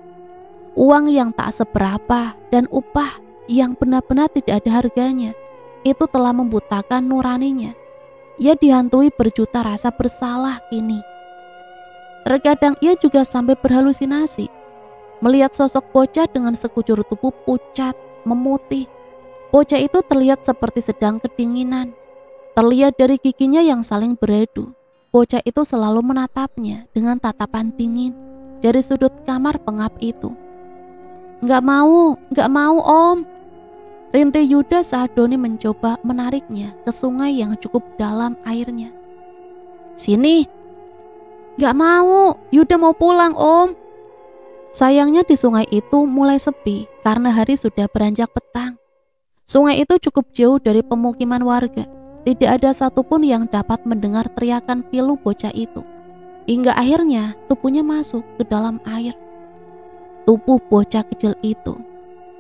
Uang yang tak seberapa dan upah yang benar-benar tidak ada harganya itu telah membutakan nuraninya. Ia dihantui berjuta rasa bersalah kini. Terkadang ia juga sampai berhalusinasi, melihat sosok bocah dengan sekujur tubuh pucat, memutih. Bocah itu terlihat seperti sedang kedinginan. Terlihat dari giginya yang saling beradu. Bocah itu selalu menatapnya dengan tatapan dingin dari sudut kamar pengap itu. Nggak mau om. Rintih Yuda saat Doni mencoba menariknya ke sungai yang cukup dalam airnya. Sini. Nggak mau, Yuda mau pulang om. Sayangnya di sungai itu mulai sepi karena hari sudah beranjak petang. Sungai itu cukup jauh dari pemukiman warga. Tidak ada satupun yang dapat mendengar teriakan pilu bocah itu. Hingga akhirnya tubuhnya masuk ke dalam air. Tubuh bocah kecil itu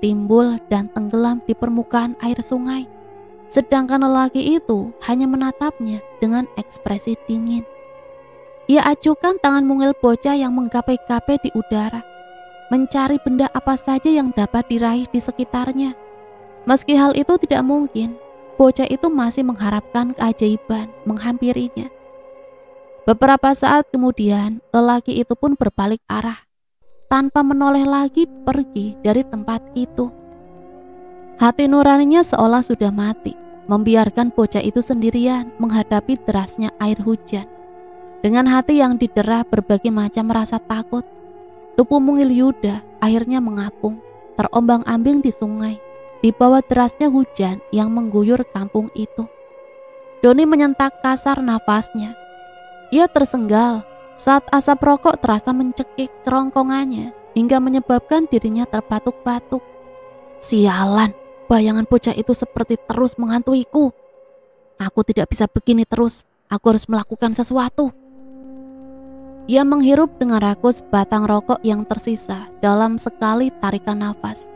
timbul dan tenggelam di permukaan air sungai. Sedangkan lelaki itu hanya menatapnya dengan ekspresi dingin. Ia acuhkan tangan mungil bocah yang menggapai-gapai di udara, mencari benda apa saja yang dapat diraih di sekitarnya. Meski hal itu tidak mungkin, bocah itu masih mengharapkan keajaiban menghampirinya. Beberapa saat kemudian, lelaki itu pun berbalik arah, tanpa menoleh lagi pergi dari tempat itu. Hati nuraninya seolah sudah mati, membiarkan bocah itu sendirian menghadapi derasnya air hujan. Dengan hati yang didera berbagai macam rasa takut, tubuh mungil Yuda akhirnya mengapung, terombang-ambing di sungai, di bawah derasnya hujan yang mengguyur kampung itu. Doni menyentak kasar nafasnya. Ia tersenggal saat asap rokok terasa mencekik kerongkongannya hingga menyebabkan dirinya terbatuk-batuk. Sialan, bayangan bocah itu seperti terus menghantuiku. Aku tidak bisa begini terus, aku harus melakukan sesuatu. Ia menghirup dengan rakus batang rokok yang tersisa dalam sekali tarikan nafas,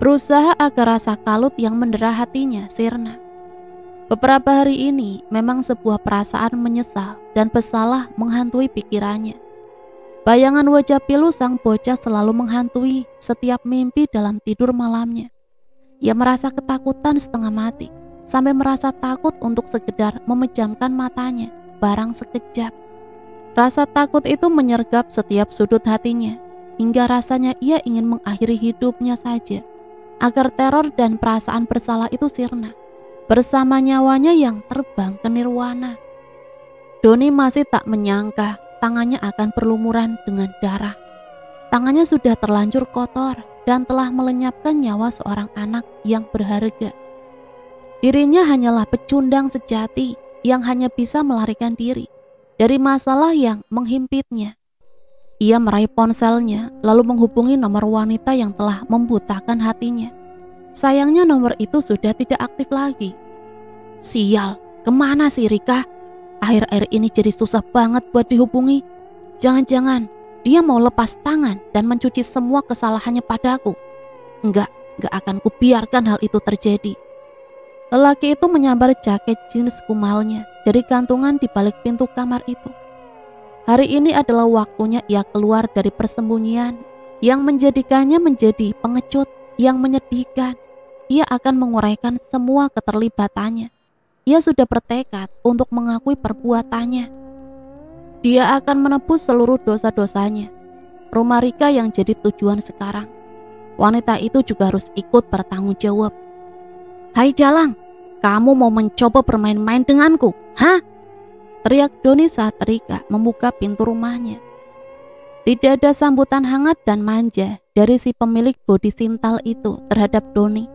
berusaha agar rasa kalut yang mendera hatinya sirna. Beberapa hari ini memang sebuah perasaan menyesal dan bersalah menghantui pikirannya. Bayangan wajah pilu sang bocah selalu menghantui setiap mimpi dalam tidur malamnya. Ia merasa ketakutan setengah mati, sampai merasa takut untuk sekedar memejamkan matanya barang sekejap. Rasa takut itu menyergap setiap sudut hatinya, hingga rasanya ia ingin mengakhiri hidupnya saja, agar teror dan perasaan bersalah itu sirna bersama nyawanya yang terbang ke nirwana. Doni masih tak menyangka tangannya akan berlumuran dengan darah. Tangannya sudah terlanjur kotor dan telah melenyapkan nyawa seorang anak yang berharga. Dirinya hanyalah pecundang sejati yang hanya bisa melarikan diri dari masalah yang menghimpitnya. Ia meraih ponselnya lalu menghubungi nomor wanita yang telah membutakan hatinya. Sayangnya nomor itu sudah tidak aktif lagi. Sial, kemana sih Rika? Akhir-akhir ini jadi susah banget buat dihubungi. Jangan-jangan dia mau lepas tangan dan mencuci semua kesalahannya padaku. Enggak akan kubiarkan hal itu terjadi. Lelaki itu menyambar jaket jeans kumalnya dari gantungan di balik pintu kamar itu. Hari ini adalah waktunya ia keluar dari persembunyian yang menjadikannya menjadi pengecut yang menyedihkan. Ia akan menguraikan semua keterlibatannya. Ia sudah bertekad untuk mengakui perbuatannya. Dia akan menebus seluruh dosa-dosanya. Rumah Rika yang jadi tujuan sekarang. Wanita itu juga harus ikut bertanggung jawab. Hai Jalang, kamu mau mencoba bermain-main denganku? Hah? Teriak Doni saat Rika membuka pintu rumahnya. Tidak ada sambutan hangat dan manja dari si pemilik bodi sintal itu terhadap Doni.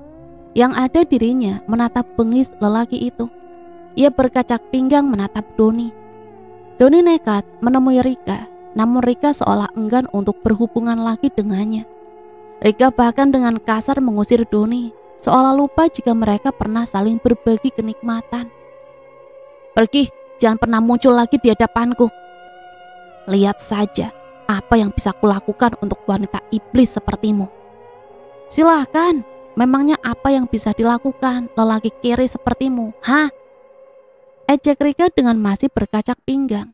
Yang ada dirinya menatap bengis lelaki itu. Ia berkacak pinggang menatap Doni. Doni nekat menemui Rika, namun Rika seolah enggan untuk berhubungan lagi dengannya. Rika bahkan dengan kasar mengusir Doni, seolah lupa jika mereka pernah saling berbagi kenikmatan. Pergi, jangan pernah muncul lagi di hadapanku. Lihat saja apa yang bisa kulakukan untuk wanita iblis sepertimu. Silahkan, memangnya apa yang bisa dilakukan lelaki kiri sepertimu, hah? Ejek Rika dengan masih berkacak pinggang.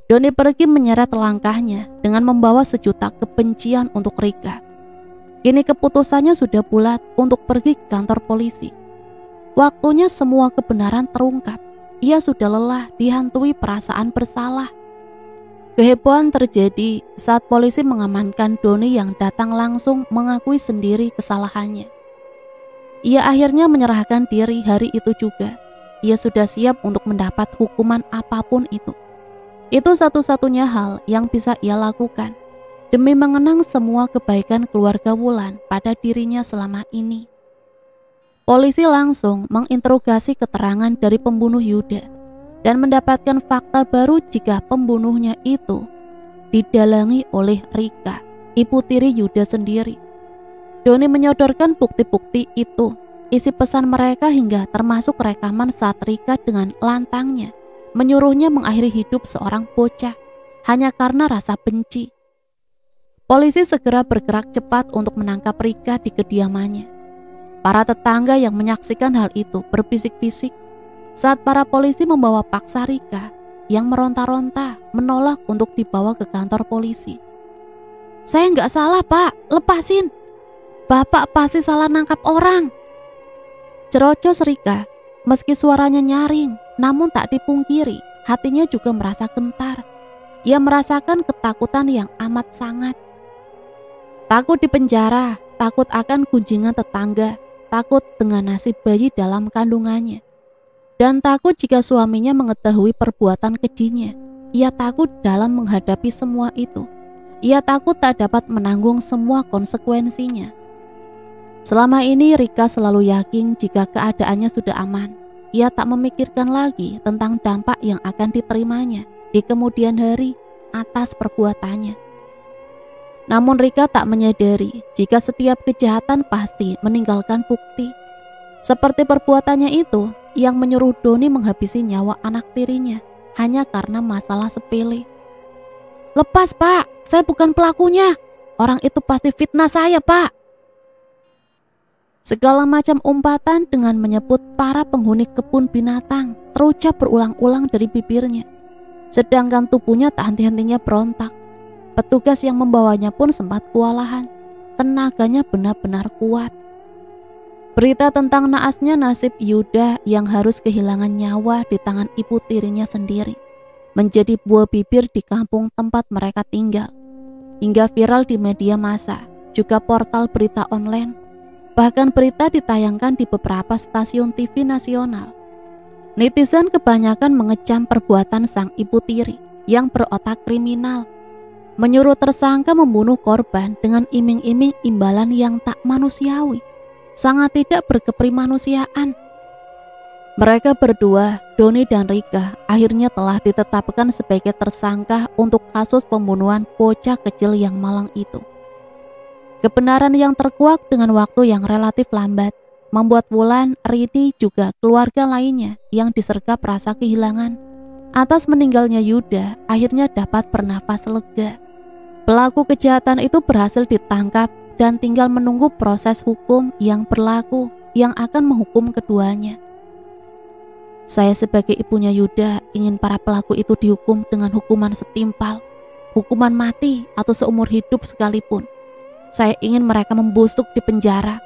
Doni pergi menyeret langkahnya dengan membawa sejuta kebencian untuk Rika. Kini keputusannya sudah bulat untuk pergi ke kantor polisi. Waktunya semua kebenaran terungkap. Ia sudah lelah dihantui perasaan bersalah. Kehebohan terjadi saat polisi mengamankan Doni yang datang langsung mengakui sendiri kesalahannya. Ia akhirnya menyerahkan diri hari itu juga. Ia sudah siap untuk mendapat hukuman apapun itu. Itu satu-satunya hal yang bisa ia lakukan demi mengenang semua kebaikan keluarga Wulan pada dirinya selama ini. Polisi langsung menginterogasi keterangan dari pembunuh Yuda dan mendapatkan fakta baru jika pembunuhnya itu didalangi oleh Rika, ibu tiri Yuda sendiri. Doni menyodorkan bukti-bukti itu, isi pesan mereka hingga termasuk rekaman saat Rika dengan lantangnya menyuruhnya mengakhiri hidup seorang bocah hanya karena rasa benci. Polisi segera bergerak cepat untuk menangkap Rika di kediamannya. Para tetangga yang menyaksikan hal itu berbisik-bisik saat para polisi membawa paksa Rika yang meronta-ronta menolak untuk dibawa ke kantor polisi. Saya nggak salah Pak, lepasin. Bapak pasti salah nangkap orang. Cerocos Rika, meski suaranya nyaring, namun tak dipungkiri hatinya juga merasa gentar. Ia merasakan ketakutan yang amat sangat. Takut dipenjara, takut akan kunjingan tetangga, takut dengan nasib bayi dalam kandungannya, dan takut jika suaminya mengetahui perbuatan kejinya. Ia takut dalam menghadapi semua itu. Ia takut tak dapat menanggung semua konsekuensinya. Selama ini Rika selalu yakin jika keadaannya sudah aman. Ia tak memikirkan lagi tentang dampak yang akan diterimanya di kemudian hari atas perbuatannya. Namun Rika tak menyadari jika setiap kejahatan pasti meninggalkan bukti. Seperti perbuatannya itu yang menyuruh Doni menghabisi nyawa anak tirinya hanya karena masalah sepele. "Lepas, Pak, saya bukan pelakunya. Orang itu pasti fitnah saya, Pak." Segala macam umpatan dengan menyebut para penghuni kebun binatang terucap berulang-ulang dari bibirnya. Sedangkan tubuhnya tak henti-hentinya berontak. Petugas yang membawanya pun sempat kewalahan. Tenaganya benar-benar kuat. Berita tentang naasnya nasib Yuda yang harus kehilangan nyawa di tangan ibu tirinya sendiri menjadi buah bibir di kampung tempat mereka tinggal, hingga viral di media massa, juga portal berita online. Bahkan berita ditayangkan di beberapa stasiun TV nasional. Netizen kebanyakan mengecam perbuatan sang ibu tiri yang berotak kriminal, menyuruh tersangka membunuh korban dengan iming-iming imbalan yang tak manusiawi, sangat tidak berkeprimanusiaan. Mereka berdua, Doni dan Rika, akhirnya telah ditetapkan sebagai tersangka untuk kasus pembunuhan bocah kecil yang malang itu. Kebenaran yang terkuak dengan waktu yang relatif lambat membuat Wulan, Rini, juga keluarga lainnya yang disergap rasa kehilangan atas meninggalnya Yuda akhirnya dapat bernafas lega. Pelaku kejahatan itu berhasil ditangkap dan tinggal menunggu proses hukum yang berlaku yang akan menghukum keduanya. Saya sebagai ibunya Yuda ingin para pelaku itu dihukum dengan hukuman setimpal, hukuman mati atau seumur hidup sekalipun. Saya ingin mereka membusuk di penjara.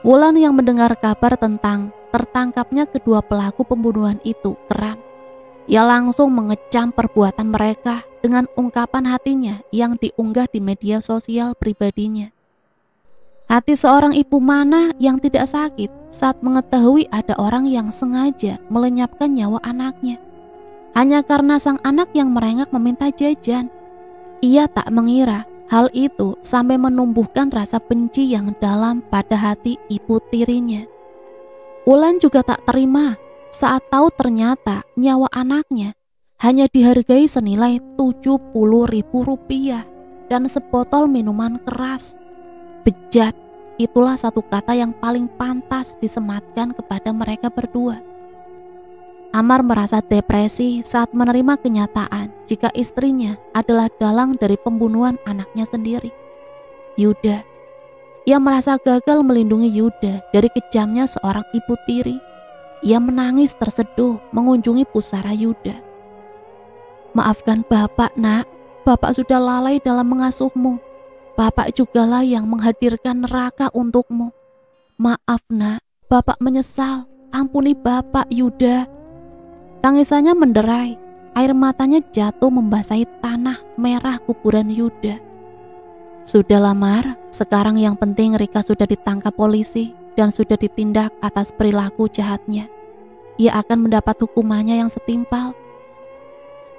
Wulan yang mendengar kabar tentang tertangkapnya kedua pelaku pembunuhan itu geram. Ia langsung mengecam perbuatan mereka dengan ungkapan hatinya yang diunggah di media sosial pribadinya. Hati seorang ibu mana yang tidak sakit saat mengetahui ada orang yang sengaja melenyapkan nyawa anaknya hanya karena sang anak yang merengek meminta jajan. Ia tak mengira hal itu sampai menumbuhkan rasa benci yang dalam pada hati ibu tirinya. Wulan juga tak terima saat tahu ternyata nyawa anaknya hanya dihargai senilai Rp70.000 dan sebotol minuman keras. Bejat, itulah satu kata yang paling pantas disematkan kepada mereka berdua. Amar merasa depresi saat menerima kenyataan jika istrinya adalah dalang dari pembunuhan anaknya sendiri, Yuda. Ia merasa gagal melindungi Yuda dari kejamnya seorang ibu tiri. Ia menangis terseduh mengunjungi pusara Yuda. "Maafkan Bapak, Nak. Bapak sudah lalai dalam mengasuhmu. Bapak jugalah yang menghadirkan neraka untukmu. Maaf, Nak. Bapak menyesal. Ampuni Bapak, Yuda." Tangisannya menderai. Air matanya jatuh membasahi tanah merah kuburan Yuda. Sudahlah, Mar. Sekarang yang penting Rika sudah ditangkap polisi dan sudah ditindak atas perilaku jahatnya. Ia akan mendapat hukumannya yang setimpal.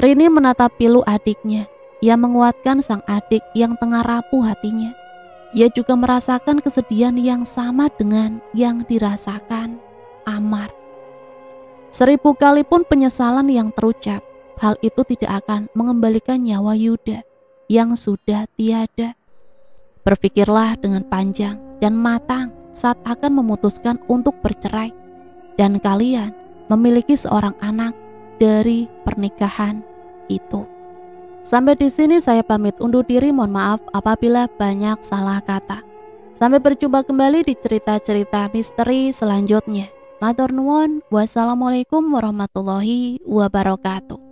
Rini menatap pilu adiknya. Ia menguatkan sang adik yang tengah rapuh hatinya. Ia juga merasakan kesedihan yang sama dengan yang dirasakan Amar. 1000 kali pun penyesalan yang terucap, hal itu tidak akan mengembalikan nyawa Yuda yang sudah tiada. Berpikirlah dengan panjang dan matang saat akan memutuskan untuk bercerai dan kalian memiliki seorang anak dari pernikahan itu. Sampai di sini saya pamit undur diri, mohon maaf apabila banyak salah kata. Sampai berjumpa kembali di cerita-cerita misteri selanjutnya. Matur nuwun, wassalamualaikum warahmatullahi wabarakatuh.